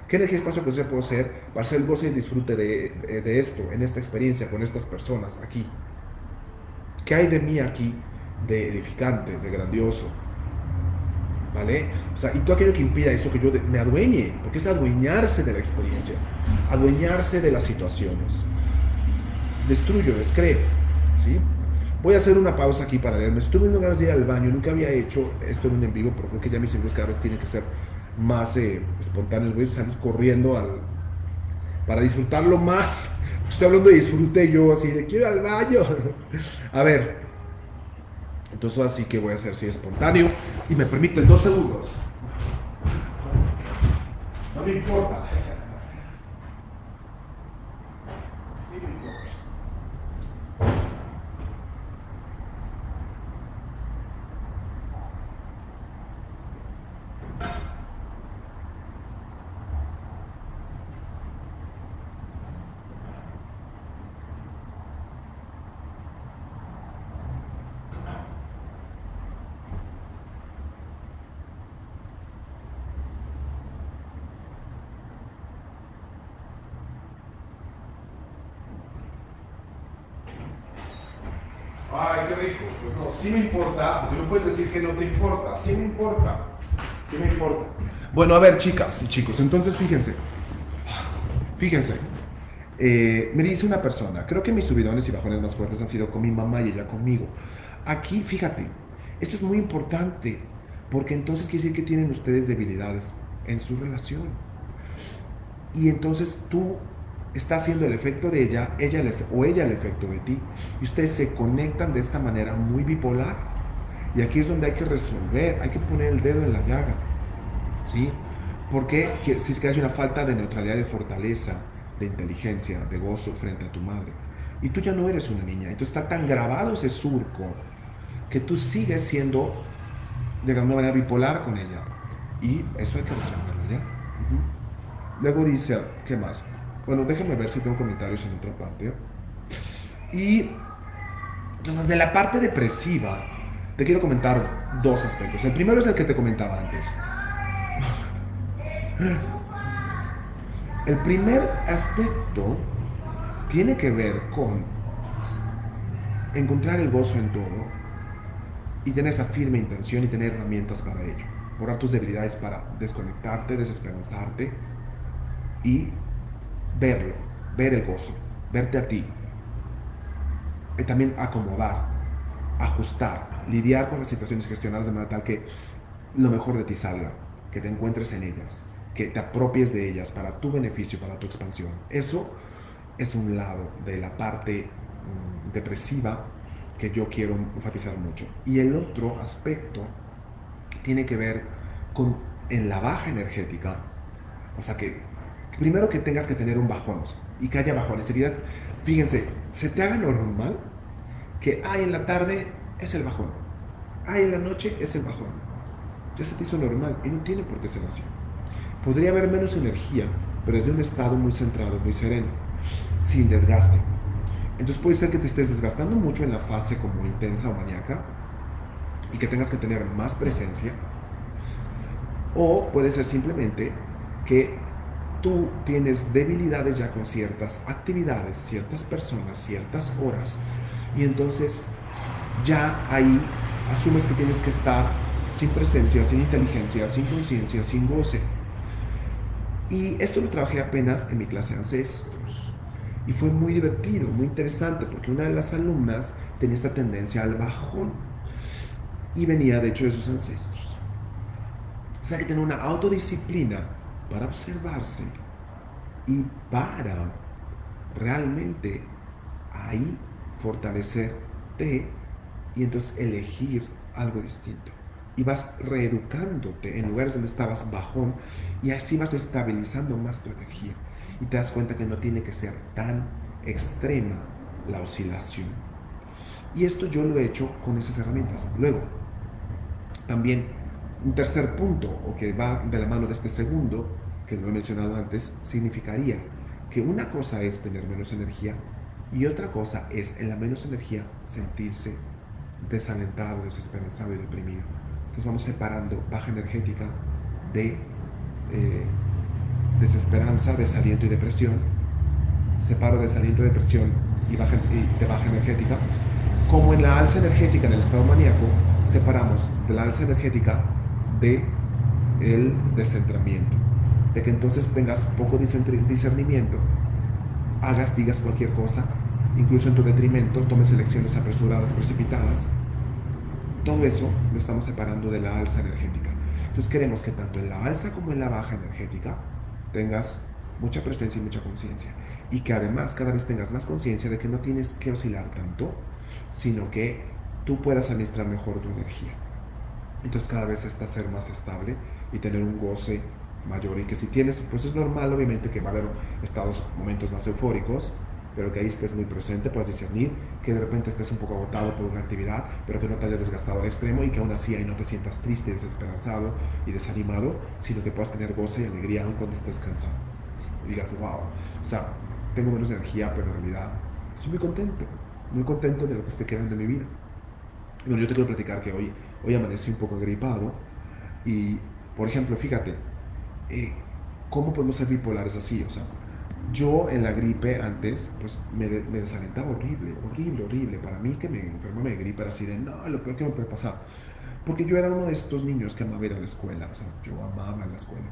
¿Qué energía y espacio que yo puedo ser para hacer el goce y el disfrute de esto, en esta experiencia, con estas personas aquí? ¿Qué hay de mí aquí de edificante, de grandioso? ¿Vale? O sea, y todo aquello que impida eso, que yo me adueñe, porque es adueñarse de la experiencia, adueñarse de las situaciones. Destruyo, descreo, ¿sí? Voy a hacer una pausa aquí para leerme. Estuve viendo ganas de ir al baño, nunca había hecho esto en un en vivo, pero creo que ya mis envíos cada vez tienen que ser más espontáneos. Voy a salir corriendo para disfrutarlo más. Estoy hablando de disfrute yo, así de quiero ir al baño. A ver, entonces así que voy a hacer así espontáneo y me permiten 2 segundos. No me importa. Sí me importa. Ay, qué rico. Pues no, sí me importa, porque no puedes decir que no te importa. Sí me importa. Sí me importa. Bueno, a ver, chicas y chicos, entonces fíjense. Me dice una persona, creo que mis subidones y bajones más fuertes han sido con mi mamá y ella conmigo. Aquí, fíjate, esto es muy importante, porque entonces quiere decir que tienen ustedes debilidades en su relación. Y entonces tú estás haciendo el efecto de ella ella el efecto de ti. Y ustedes se conectan de esta manera muy bipolar. Y aquí es donde hay que resolver, hay que poner el dedo en la llaga. ¿Sí? Porque si es que hay una falta de neutralidad, de fortaleza, de inteligencia, de gozo frente a tu madre. Y tú ya no eres una niña. Entonces está tan grabado ese surco que tú sigues siendo de alguna manera bipolar con ella. Y eso hay que resolverlo, ¿ya? Luego dice, ¿qué más? Bueno, déjame ver si tengo comentarios en otra parte. Y entonces, de la parte depresiva, te quiero comentar dos aspectos. El primero es el que te comentaba antes. El primer aspecto tiene que ver con encontrar el gozo en todo y tener esa firme intención y tener herramientas para ello. Borrar tus debilidades para desconectarte, desesperanzarte y verlo, ver el gozo, verte a ti. Y también acomodar, ajustar, lidiar con las situaciones, gestionarlas de manera tal que lo mejor de ti salga, que te encuentres en ellas, que te apropies de ellas para tu beneficio, para tu expansión. Eso es un lado de la parte depresiva que yo quiero enfatizar mucho. Y el otro aspecto tiene que ver con en la baja energética, o sea que primero que tengas que tener un bajón y que haya bajones. Fíjense, se te haga normal que en la tarde es el bajón, en la noche es el bajón. Ya se te hizo normal y no tiene por qué ser así. Podría haber menos energía, pero es de un estado muy centrado, muy sereno, sin desgaste. Entonces puede ser que te estés desgastando mucho en la fase como intensa o maníaca y que tengas que tener más presencia, o puede ser simplemente que tú tienes debilidades ya con ciertas actividades, ciertas personas, ciertas horas, y entonces ya ahí asumes que tienes que estar sin presencia, sin inteligencia, sin conciencia, sin goce. Y esto lo trabajé apenas en mi clase de ancestros. Y fue muy divertido, muy interesante, porque una de las alumnas tenía esta tendencia al bajón. Y venía, de hecho, de sus ancestros. O sea, que tener una autodisciplina para observarse y para realmente ahí fortalecerte y entonces elegir algo distinto. Y vas reeducándote en lugares donde estabas bajón y así vas estabilizando más tu energía. Y te das cuenta que no tiene que ser tan extrema la oscilación. Y esto yo lo he hecho con esas herramientas. Luego, también un tercer punto, o que va de la mano de este segundo, que lo he mencionado antes, significaría que una cosa es tener menos energía y otra cosa es en la menos energía sentirse desalentado, desesperanzado y deprimido. Entonces vamos separando baja energética de desesperanza, desaliento y depresión. Separo desaliento, depresión y de baja energética. Como en la alza energética, en el estado maníaco, separamos de la alza energética de el descentramiento. De que entonces tengas poco discernimiento, digas cualquier cosa, incluso en tu detrimento, tomes elecciones apresuradas, precipitadas. Todo eso lo estamos separando de la alza energética. Entonces queremos que tanto en la alza como en la baja energética tengas mucha presencia y mucha conciencia. Y que además cada vez tengas más conciencia de que no tienes que oscilar tanto, sino que tú puedas administrar mejor tu energía. Entonces cada vez estás ser más estable y tener un goce mayor. Y que si tienes, pues es normal obviamente que va a haber momentos más eufóricos, pero que ahí estés muy presente, puedes discernir que de repente estés un poco agotado por una actividad, pero que no te hayas desgastado al extremo y que aún así ahí no te sientas triste, desesperanzado y desanimado, sino que puedas tener goce y alegría aún cuando estés cansado. Y digas, wow, o sea, tengo menos energía, pero en realidad estoy muy contento de lo que estoy creando en mi vida. Y bueno, yo te quiero platicar que hoy amanecí un poco gripado y, por ejemplo, fíjate, ¿cómo podemos ser bipolares así? O sea, yo en la gripe antes, pues me desalentaba horrible. Para mí que me enfermaba de gripe era así de, no, lo peor que me puede pasar. Porque yo era uno de estos niños que amaba ir a la escuela, o sea, yo amaba la escuela.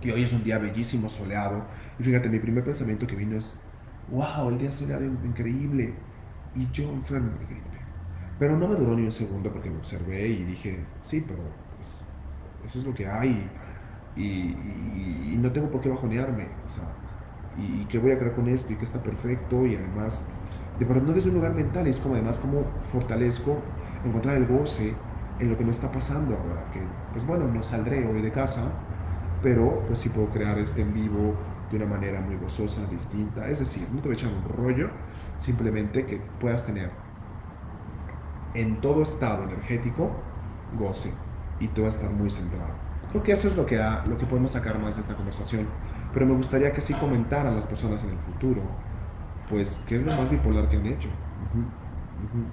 Y hoy es un día bellísimo, soleado. Y fíjate, mi primer pensamiento que vino es, wow, el día soleado increíble. Y yo enfermo de gripe. Pero no me duró ni un segundo porque me observé y dije, sí, pero pues eso es lo que hay y no tengo por qué bajonearme, o sea, y qué voy a crear con esto y que está perfecto y además, de verdad no desde un lugar mental, es como además como fortalezco encontrar el goce en lo que me está pasando ahora, que pues bueno, no saldré hoy de casa, pero pues sí puedo crear este en vivo de una manera muy gozosa, distinta, es decir, no te voy a echar un rollo, simplemente que puedas tener en todo estado energético goce y tú vas a estar muy centrado. Porque eso es lo que podemos sacar más de esta conversación. Pero me gustaría que sí comentaran las personas en el futuro, pues, qué es lo más bipolar que han hecho. Ujú, ujú.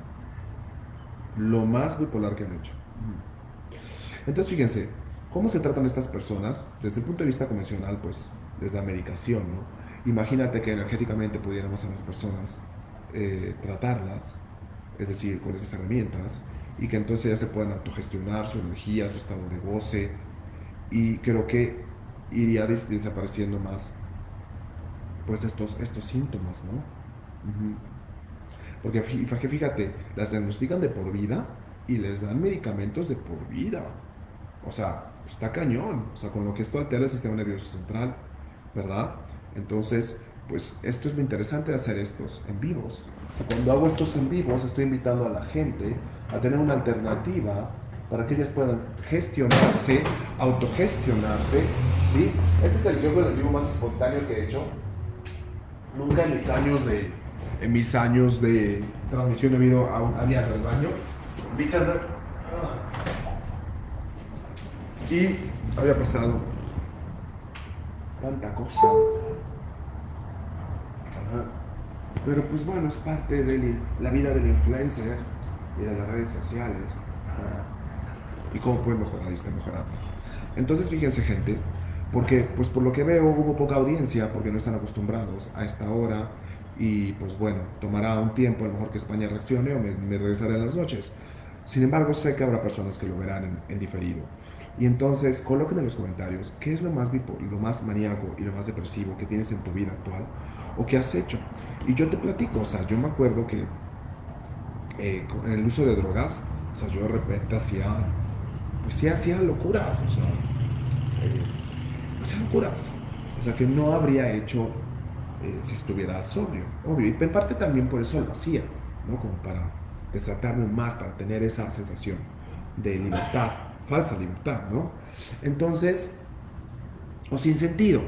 Lo más bipolar que han hecho. Ujú. Entonces, fíjense, ¿cómo se tratan estas personas? Desde el punto de vista convencional, pues, desde la medicación, ¿no? Imagínate que energéticamente pudiéramos a las personas tratarlas, es decir, con esas herramientas, y que entonces ellas se puedan autogestionar su energía, su estado de goce, y creo que iría desapareciendo más, pues, estos síntomas, ¿no? Ujú. Porque fíjate, las diagnostican de por vida y les dan medicamentos de por vida. O sea, está cañón. O sea, con lo que esto altera el sistema nervioso central, ¿verdad? Entonces, pues esto es lo interesante de hacer estos en vivos. Cuando hago estos en vivos, estoy invitando a la gente a tener una alternativa para que ellas puedan gestionarse, autogestionarse, ¿sí? Este es el yoga en vivo más espontáneo que he hecho. Nunca en mis años de transmisión he ido a diario al baño. Invítame. Y había pasado tanta cosa. Ajá. Pero pues bueno, es parte de la vida del influencer y de las redes sociales. Ajá. Y cómo puede mejorar y está mejorando. Entonces fíjense gente, porque pues por lo que veo hubo poca audiencia porque no están acostumbrados a esta hora y pues bueno, tomará un tiempo a lo mejor que España reaccione o me regresaré en las noches. Sin embargo, sé que habrá personas que lo verán en diferido. Y entonces coloquen en los comentarios qué es lo más maníaco y lo más depresivo que tienes en tu vida actual o que has hecho. Y yo te platico, o sea, yo me acuerdo que con el uso de drogas, o sea, yo de repente pues sí hacía locuras, o sea, hacía locuras. O sea, que no habría hecho si estuviera sobrio, obvio. Y en parte también por eso lo hacía, ¿no? Como para desatarme más, para tener esa sensación de libertad, falsa libertad, ¿no? Entonces, o sin sentido,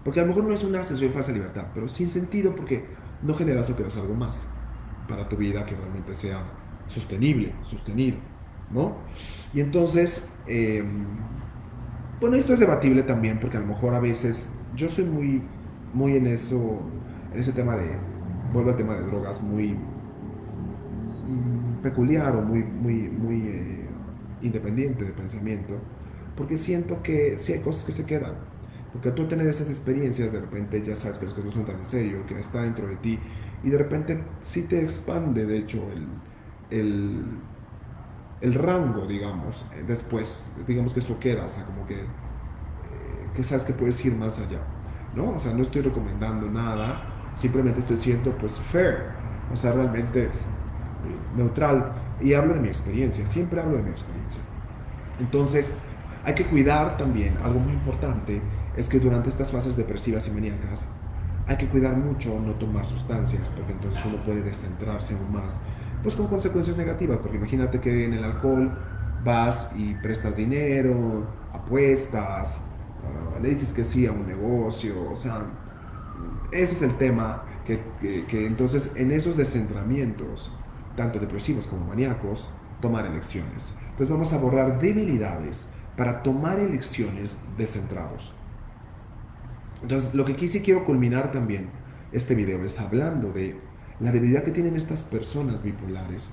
porque a lo mejor no es una sensación de falsa libertad, pero sin sentido porque no generas o creas algo más para tu vida que realmente sea sostenible, sostenido, ¿no? Y entonces, bueno, esto es debatible también porque a lo mejor a veces yo soy muy en eso, en ese tema vuelvo al tema de drogas, muy peculiar o muy independiente de pensamiento, porque siento que sí hay cosas que se quedan. Porque tú tener esas experiencias, de repente ya sabes que las cosas no son tan en serio, que está dentro de ti, y de repente sí te expande, de hecho, el, el rango, digamos, después, digamos que eso queda, o sea, como que sabes que puedes ir más allá, ¿no? O sea, no estoy recomendando nada, simplemente estoy siendo, pues, fair, o sea, realmente neutral, y hablo de mi experiencia, siempre hablo de mi experiencia. Entonces, hay que cuidar también, algo muy importante, es que durante estas fases depresivas y maníacas, hay que cuidar mucho no tomar sustancias, porque entonces uno puede descentrarse aún más, pues con consecuencias negativas, porque imagínate que en el alcohol vas y prestas dinero, apuestas, le dices que sí a un negocio, o sea, ese es el tema, que entonces en esos descentramientos, tanto depresivos como maníacos, tomar elecciones. Entonces vamos a borrar debilidades para tomar elecciones descentrados. Entonces, lo que aquí sí quiero culminar también este video es hablando de la debilidad que tienen estas personas bipolares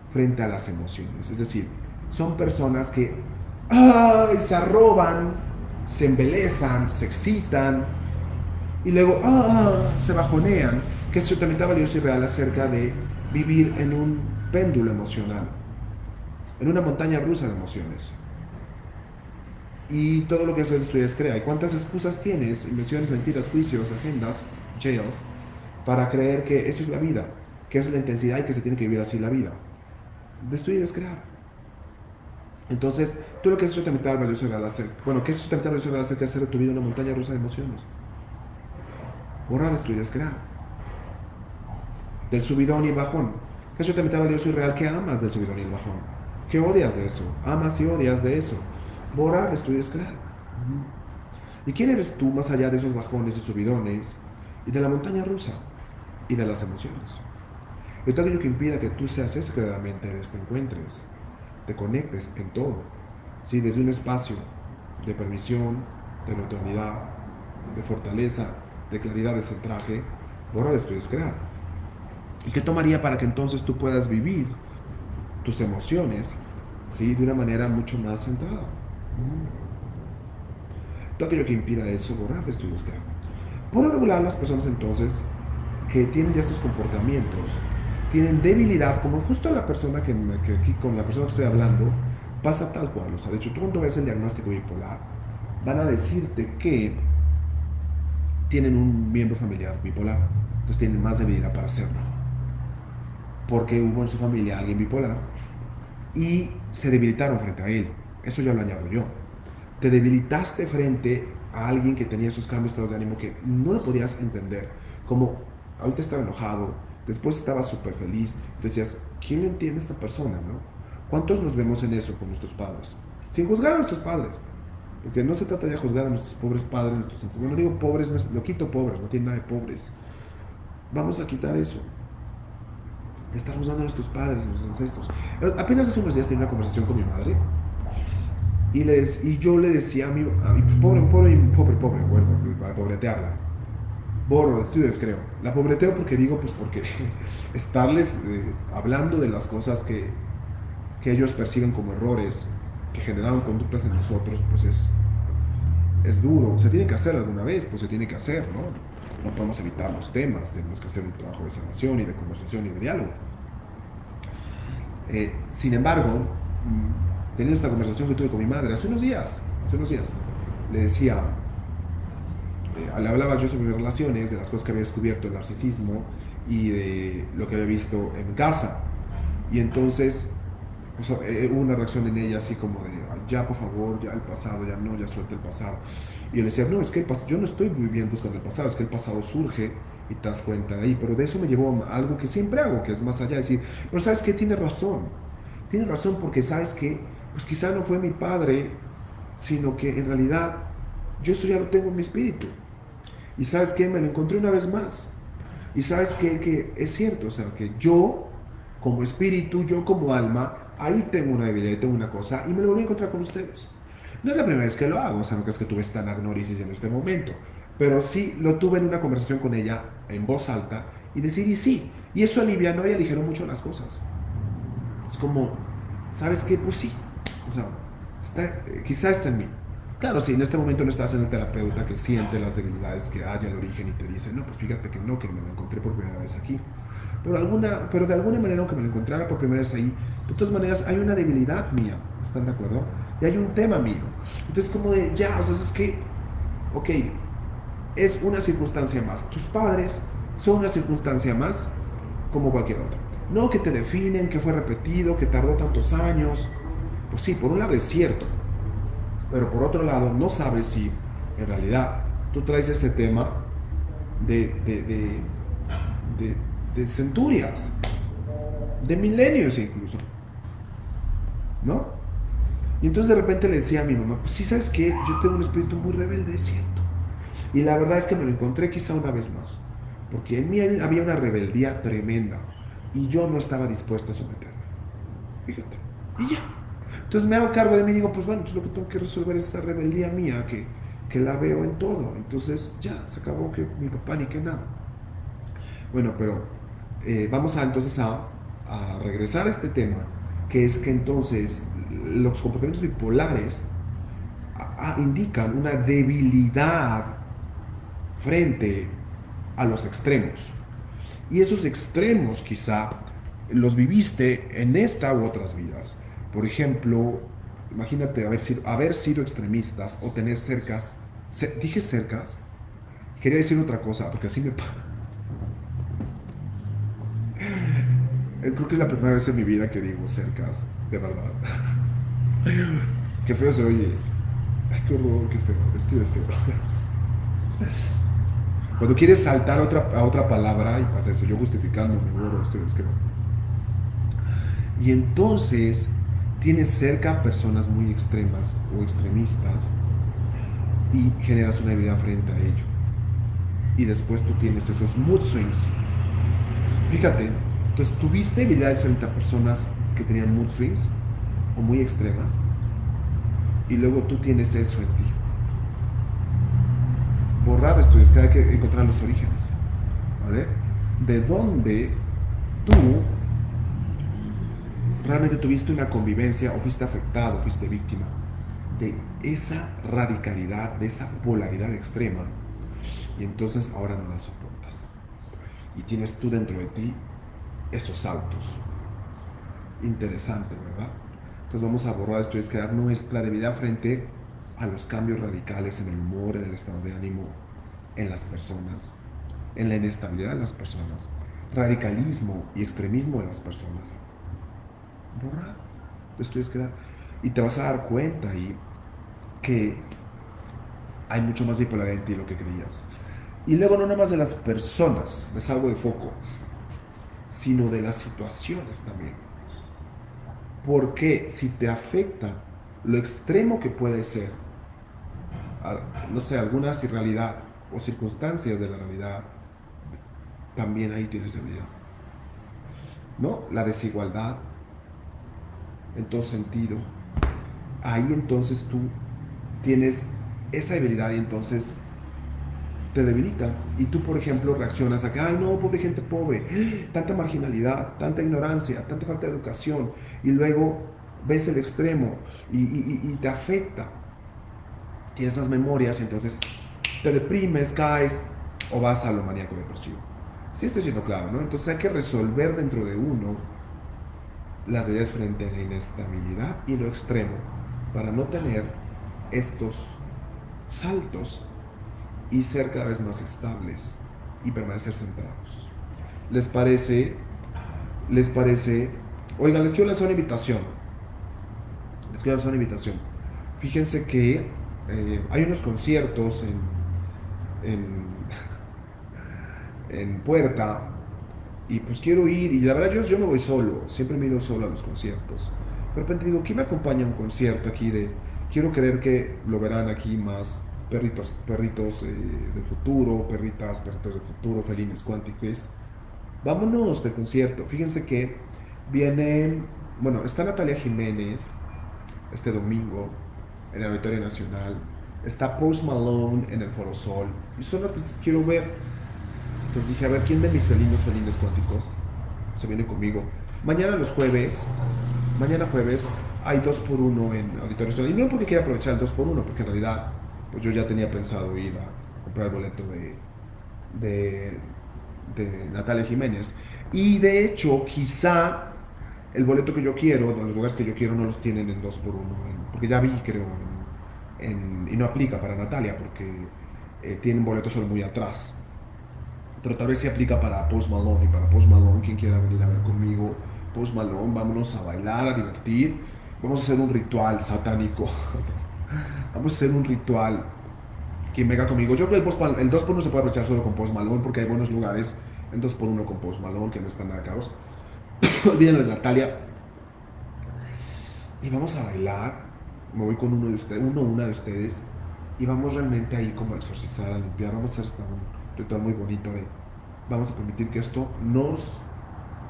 frente a las emociones. Es decir, son personas que ¡ay! Se arroban, se embelezan, se excitan y luego se bajonean, que es totalmente valioso y real acerca de vivir en un péndulo emocional, en una montaña rusa de emociones. Y todo lo que eso es crea. ¿Y cuántas excusas tienes? Invenciones, mentiras, juicios, agendas, jails, para creer que eso es la vida, que esa es la intensidad y que se tiene que vivir así la vida. Destruir es crear. Entonces, tú lo que has hecho también valioso era hacer. Bueno, ¿qué es también valioso era hacer que hacer de tu vida una montaña rusa de emociones? Borrar, destruir es crear. Del subidón y el bajón. ¿Qué es también valioso y real que amas del subidón y el bajón? ¿Qué odias de eso? Amas y odias de eso. Borrar, destruir es crear. ¿Y quién eres tú más allá de esos bajones y subidones y de la montaña rusa y de las emociones? Y todo aquello que impida que tú seas ese que realmente eres, te encuentres, te conectes en todo, ¿sí? Desde un espacio de permisión, de neutralidad, de fortaleza, de claridad, de centraje, borra, destruir, es crear. ¿Y qué tomaría para que entonces tú puedas vivir tus emociones, ¿sí?, de una manera mucho más centrada? Todo aquello que impida eso, borrar, destruir, es crear. Por lo regular, las personas entonces que tienen ya estos comportamientos tienen debilidad, como justo la persona que aquí con la persona que estoy hablando pasa tal cual. O sea, de hecho, tú cuando ves el diagnóstico bipolar, van a decirte que tienen un miembro familiar bipolar, entonces tienen más debilidad para hacerlo, porque hubo en su familia alguien bipolar y se debilitaron frente a él. Eso ya lo añado yo. Te debilitaste frente a alguien que tenía esos cambios de ánimo que no lo podías entender. Como ahorita estaba enojado, después estaba súper feliz. Tú decías, ¿quién lo entiende a esta persona, no? ¿Cuántos nos vemos en eso con nuestros padres? Sin juzgar a nuestros padres. Porque no se trata de juzgar a nuestros pobres padres, nuestros ancestros. Bueno, digo pobres, lo quito pobres, no tiene nada de pobres. Vamos a quitar eso. De estar juzgando a nuestros padres, a nuestros ancestros. Apenas hace unos días tenía una conversación con mi madre. Y yo le decía a mi pobre, bueno, para pobretearla. Borro de estudios, creo. La pobreteo porque digo, pues porque estarles hablando de las cosas que ellos perciben como errores, que generaron conductas en nosotros, pues es duro. Se tiene que hacer alguna vez, pues se tiene que hacer, ¿no? No podemos evitar los temas, tenemos que hacer un trabajo de sanación y de conversación y de diálogo. Sin embargo, teniendo esta conversación que tuve con mi madre hace unos días, le decía, le hablaba yo sobre mis relaciones, de las cosas que había descubierto, el narcisismo y de lo que había visto en casa. Y entonces pues, hubo una reacción en ella así como de, ya por favor, ya el pasado, ya no, ya suelta el pasado. Y yo le decía, no, es que yo no estoy viviendo buscando el pasado, es que el pasado surge y te das cuenta de ahí. Pero de eso me llevó a algo que siempre hago, que es más allá de decir, pero ¿sabes qué? Tiene razón porque ¿sabes qué? Pues quizá no fue mi padre, sino que en realidad yo eso ya lo tengo en mi espíritu. Y ¿sabes qué? Me lo encontré una vez más. Y ¿sabes qué? Que es cierto, o sea, que yo como espíritu, yo como alma, ahí tengo una debilidad, tengo una cosa, y me lo voy a encontrar con ustedes. No es la primera vez que lo hago, o sea, no es que tuve esta agnorisis en este momento, pero sí lo tuve en una conversación con ella en voz alta y decidí sí, y eso alivianó y aligeró mucho las cosas. Es como, ¿sabes qué? Pues sí, o sea, quizá está en mí. Claro, si en este momento no estás en el terapeuta que siente las debilidades que haya al origen y te dice, no, pues fíjate que no, que me lo encontré por primera vez aquí. Pero de alguna manera, aunque me lo encontrara por primera vez ahí, de todas maneras hay una debilidad mía, ¿están de acuerdo? Y hay un tema mío. Entonces como de, ya, o sea, es que, ok, es una circunstancia más. Tus padres son una circunstancia más como cualquier otra. No que te definen, que fue repetido, que tardó tantos años. Pues sí, por un lado es cierto, pero por otro lado no sabes si en realidad tú traes ese tema de, de, de, de centurias, de milenios incluso, ¿no? Y entonces de repente le decía a mi mamá, pues sí, ¿sabes qué? Yo tengo un espíritu muy rebelde, es cierto. Y la verdad es que me lo encontré quizá una vez más, porque en mí había una rebeldía tremenda y yo no estaba dispuesto a someterme. Fíjate. Y ya. Entonces me hago cargo de mí y digo, pues bueno, entonces lo que tengo que resolver es esa rebeldía mía que la veo en todo. Entonces ya, se acabó que mi papá ni que nada. Bueno, pero vamos entonces a regresar a este tema, que es que entonces los comportamientos bipolares indican una debilidad frente a los extremos. Y esos extremos quizá los viviste en esta u otras vidas. Por ejemplo, imagínate haber sido extremistas o tener cercas. Dije cercas. Quería decir otra cosa, porque así me pasa. Creo que es la primera vez en mi vida que digo cercas, de verdad. Qué feo se oye. Ay, qué horror, qué feo. Esto es que... Cuando quieres saltar a otra palabra y pasa eso, yo justificando mi burro, esto es que... Y entonces tienes cerca a personas muy extremas o extremistas y generas una debilidad frente a ello. Y después tú tienes esos mood swings. Fíjate, entonces tuviste debilidades frente a personas que tenían mood swings o muy extremas. y luego tú tienes eso en ti. Borrar esto es que hay que encontrar los orígenes, ¿vale? De dónde tú realmente tuviste una convivencia o fuiste afectado, fuiste víctima de esa radicalidad, de esa polaridad extrema, y entonces ahora no la soportas. Y tienes tú dentro de ti esos saltos. Interesante, ¿verdad? Entonces vamos a borrar esto y es crear nuestra debilidad frente a los cambios radicales en el humor, en el estado de ánimo, en las personas, en la inestabilidad de las personas, radicalismo y extremismo de las personas. Borrar. Esto es crear. Y te vas a dar cuenta ahí que hay mucho más bipolaridad en ti de lo que creías. Y luego no nada más de las personas, me salgo de foco, sino de las situaciones también. Porque si te afecta lo extremo que puede ser, no sé, algunas irrealidad o circunstancias de la realidad, también ahí tienes debilidad. ¿No? La desigualdad, en todo sentido. Ahí entonces tú tienes esa debilidad y entonces te debilita. Y tú, por ejemplo, reaccionas a que, ay, no, pobre gente pobre, tanta marginalidad, tanta ignorancia, tanta falta de educación. Y luego ves el extremo y te afecta. Tienes esas memorias y entonces te deprimes, caes o vas a lo maníaco depresivo. Sí estoy siendo claro, ¿no? Entonces hay que resolver dentro de uno las debilidades frente a la inestabilidad y lo extremo para no tener estos saltos y ser cada vez más estables y permanecer centrados. ¿Les parece? ¿Les parece? Oigan, les quiero lanzar una invitación. Les quiero lanzar una invitación. Fíjense que hay unos conciertos en Puerta y pues quiero ir y la verdad yo me voy solo, siempre me he ido solo a los conciertos. De repente digo, ¿quién me acompaña a un concierto aquí de... Quiero creer que lo verán aquí más perritos de futuro, perritos de futuro, felines cuánticos. Vámonos de concierto. Fíjense que vienen, bueno, está Natalia Jiménez este domingo en el Auditorio Nacional. Está Post Malone en el Foro Sol. Y son los que quiero ver. Entonces dije, a ver, ¿quién de mis felines cuánticos se viene conmigo? Mañana jueves, hay 2x1 en Auditorio Nacional. Y no porque quiera aprovechar el 2x1, porque en realidad pues yo ya tenía pensado ir a comprar el boleto de Natalia Jiménez. Y de hecho, quizá el boleto que yo quiero, de los lugares que yo quiero, no los tienen en 2x1. Porque ya vi, creo, y no aplica para Natalia, porque tienen boletos solo muy atrás. Pero tal vez se aplica para Post Malone. Y para Post Malone, quien quiera venir a ver conmigo, Post Malone, vámonos a bailar, a divertir. Vamos a hacer un ritual satánico. Vamos a hacer un ritual. Quien venga conmigo. Yo creo que el 2x1 se puede aprovechar solo con Post Malone porque hay buenos lugares en 2x1 con Post Malone que no están nada caros. Olvídenlo de Natalia. Y vamos a bailar. Me voy con una de ustedes. Y vamos realmente ahí como a exorcizar, a limpiar. Vamos a hacer un ritual muy bonito de... Vamos a permitir que esto nos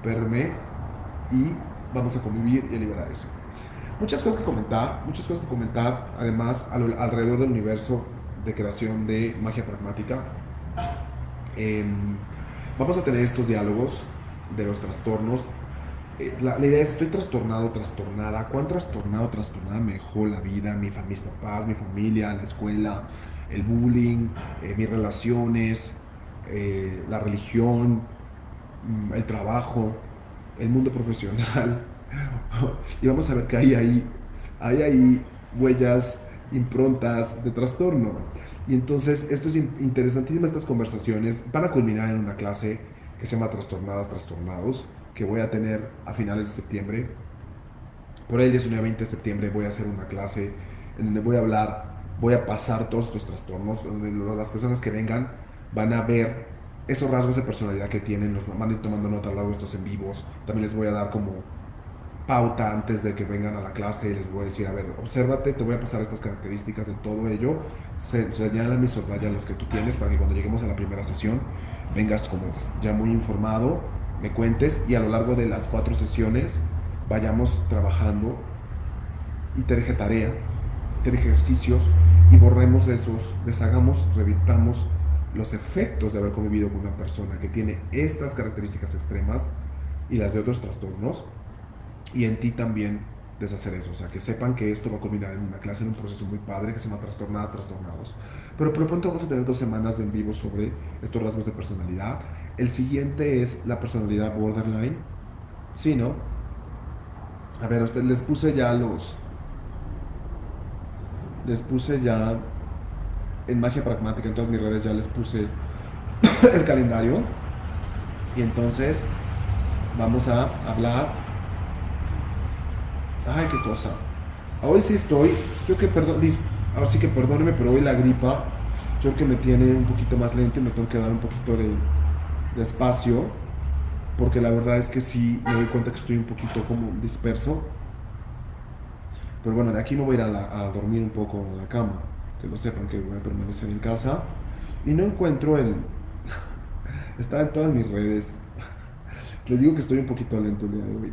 permee y vamos a convivir y a liberar eso. Muchas cosas que comentar, además alrededor del universo de creación de magia pragmática. Vamos a tener estos diálogos de los trastornos. La idea es, estoy trastornado, trastornada. ¿Cuán trastornado, trastornada me dejó la vida, mis papás, mi familia, la escuela, el bullying, mis relaciones, la religión, el trabajo, el mundo profesional? Y vamos a ver que hay ahí huellas, improntas de trastorno. Y entonces esto es interesantísimo, estas conversaciones van a culminar en una clase que se llama Trastornadas, Trastornados, que voy a tener a finales de septiembre. Por ahí el 19-20 de septiembre voy a hacer una clase en donde voy a pasar todos estos trastornos, donde las personas que vengan van a ver esos rasgos de personalidad que tienen, los van a ir tomando nota a lo largo de estos en vivos. También les voy a dar como pauta antes de que vengan a la clase y les voy a decir, a ver, obsérvate, te voy a pasar estas características de todo ello, señala y subraya las que tú tienes para que cuando lleguemos a la primera sesión vengas como ya muy informado, me cuentes y a lo largo de las 4 sesiones vayamos trabajando y te deje tarea meter ejercicios y borremos esos, deshagamos, revirtamos los efectos de haber convivido con una persona que tiene estas características extremas y las de otros trastornos, y en ti también deshacer eso, o sea, que sepan que esto va a culminar en una clase, en un proceso muy padre que se llama Trastornadas, Trastornados. Pero por lo pronto vamos a tener 2 semanas de en vivo sobre estos rasgos de personalidad. El siguiente es la personalidad borderline. Sí, ¿no? A ver, a ustedes les puse ya en Magia Pragmática, en todas mis redes ya les puse el calendario. Y entonces vamos a hablar. Ay, qué cosa. Hoy sí estoy, yo que perdón, ahora sí que perdóneme, pero hoy la gripa, yo que me tiene un poquito más lento y me tengo que dar un poquito de espacio, porque la verdad es que sí me doy cuenta que estoy un poquito como disperso. Pero bueno, de aquí me voy a ir a dormir un poco en la cama, que lo sepan que voy a permanecer en casa. Y no encuentro el... Está en todas mis redes. Les digo que estoy un poquito lento el día de hoy,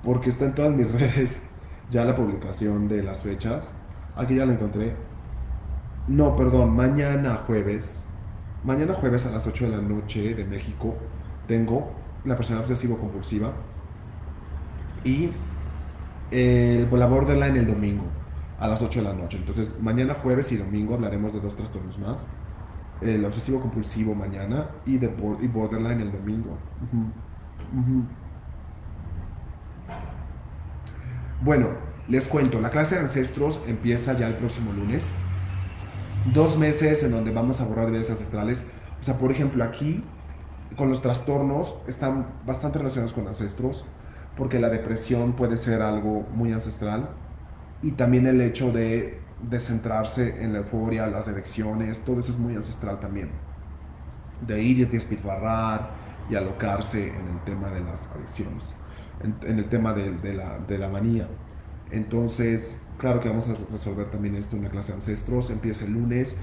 porque está en todas mis redes ya la publicación de las fechas. Aquí ya la encontré. No, perdón, mañana jueves. Mañana jueves a las 8 de la noche de México tengo la personalidad obsesivo-compulsiva y la borderline el domingo a las 8 de la noche. Entonces, mañana jueves y domingo hablaremos de 2 trastornos más. El obsesivo-compulsivo mañana y borderline el domingo. Uh-huh. Uh-huh. Bueno, les cuento, la clase de ancestros empieza ya el próximo lunes. 2 meses en donde vamos a borrar vidas ancestrales. O sea, por ejemplo, aquí con los trastornos están bastante relacionados con ancestros, porque la depresión puede ser algo muy ancestral, y también el hecho de centrarse en la euforia, las adicciones, todo eso es muy ancestral también. De ir y despilfarrar y alocarse en el tema de las adicciones, en el tema de la manía. Entonces, claro que vamos a resolver también esto en la clase de ancestros. Empieza el lunes.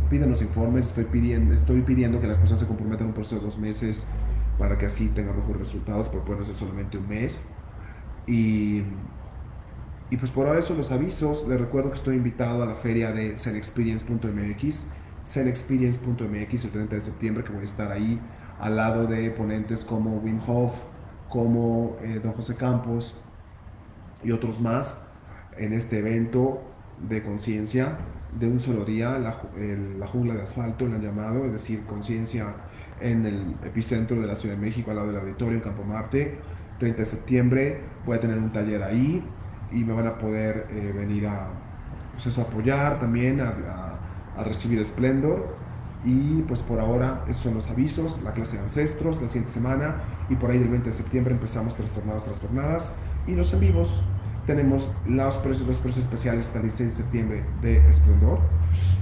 Piden los informes. Estoy pidiendo que las personas se comprometan un proceso de 2 meses para que así tengan mejores resultados, porque pueden ser solamente un mes. Y pues por ahora eso, los avisos. Les recuerdo que estoy invitado a la feria de zenexperience.mx, zenexperience.mx el 30 de septiembre, que voy a estar ahí al lado de ponentes como Wim Hof, como Don José Campos y otros más, en este evento de conciencia de un solo día, la jungla de asfalto, la han llamado, es decir, conciencia en el epicentro de la Ciudad de México, al lado del auditorio en Campo Marte. 30 de septiembre voy a tener un taller ahí y me van a poder venir a, pues eso, apoyar también, a recibir Splendor. Y pues por ahora esos son los avisos, la clase de ancestros la siguiente semana, y por ahí del 20 de septiembre empezamos Trastornados, Trastornadas, y los en vivos. Tenemos los precios especiales hasta el 16 de septiembre de Esplendor.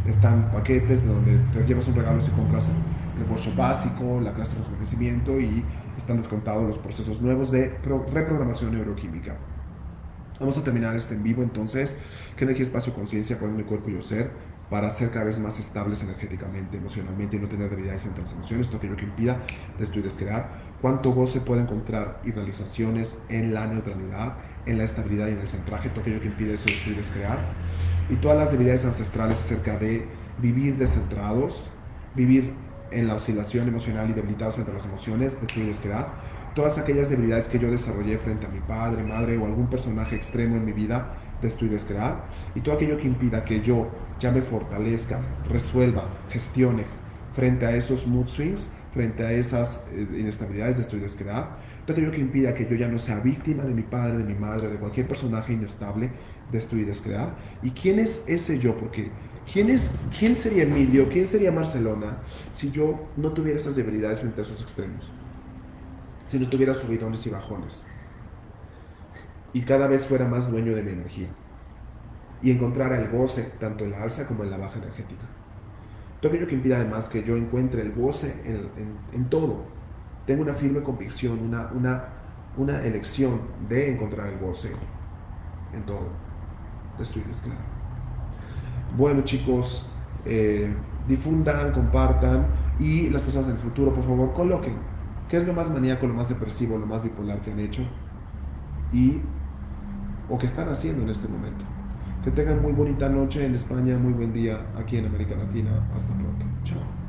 Están paquetes donde te llevas un regalo si compras el workshop básico, la clase de rejuvenecimiento, y están descontados los procesos nuevos de reprogramación neuroquímica. Vamos a terminar este en vivo entonces. ¿Qué energía, espacio, conciencia ponen mi cuerpo y yo ser para ser cada vez más estables energéticamente, emocionalmente, y no tener debilidades frente a las emociones, todo aquello que impida destruir y descrear? ¿Cuánto goce puede encontrar y realizaciones en la neutralidad, en la estabilidad y en el centraje, todo aquello que impide eso, destruir y descrear? Y todas las debilidades ancestrales acerca de vivir descentrados, vivir en la oscilación emocional y debilitados frente a las emociones, destruir y descrear. Todas aquellas debilidades que yo desarrollé frente a mi padre, madre o algún personaje extremo en mi vida, destruir y descrear. Y todo aquello que impida que yo ya me fortalezca, resuelva, gestione frente a esos mood swings, frente a esas inestabilidades, destruir y descrear. Todo aquello que impida que yo ya no sea víctima de mi padre, de mi madre, de cualquier personaje inestable, destruir y descrear. ¿Y quién es ese yo? Porque ¿quién sería Emilio? ¿Quién sería Barcelona si yo no tuviera esas debilidades frente a esos extremos? Si no tuviera subidones y bajones, y cada vez fuera más dueño de mi energía, y encontrara el goce tanto en la alza como en la baja energética. Todo aquello que impida además que yo encuentre el goce en todo. Tengo una firme convicción, una elección de encontrar el goce en todo. Destruir, es claro. Bueno, chicos, difundan, compartan, y las personas en el futuro, por favor, coloquen qué es lo más maníaco, lo más depresivo, lo más bipolar que han hecho o que están haciendo en este momento. Que tengan muy bonita noche en España, muy buen día aquí en América Latina. Hasta pronto. Chao.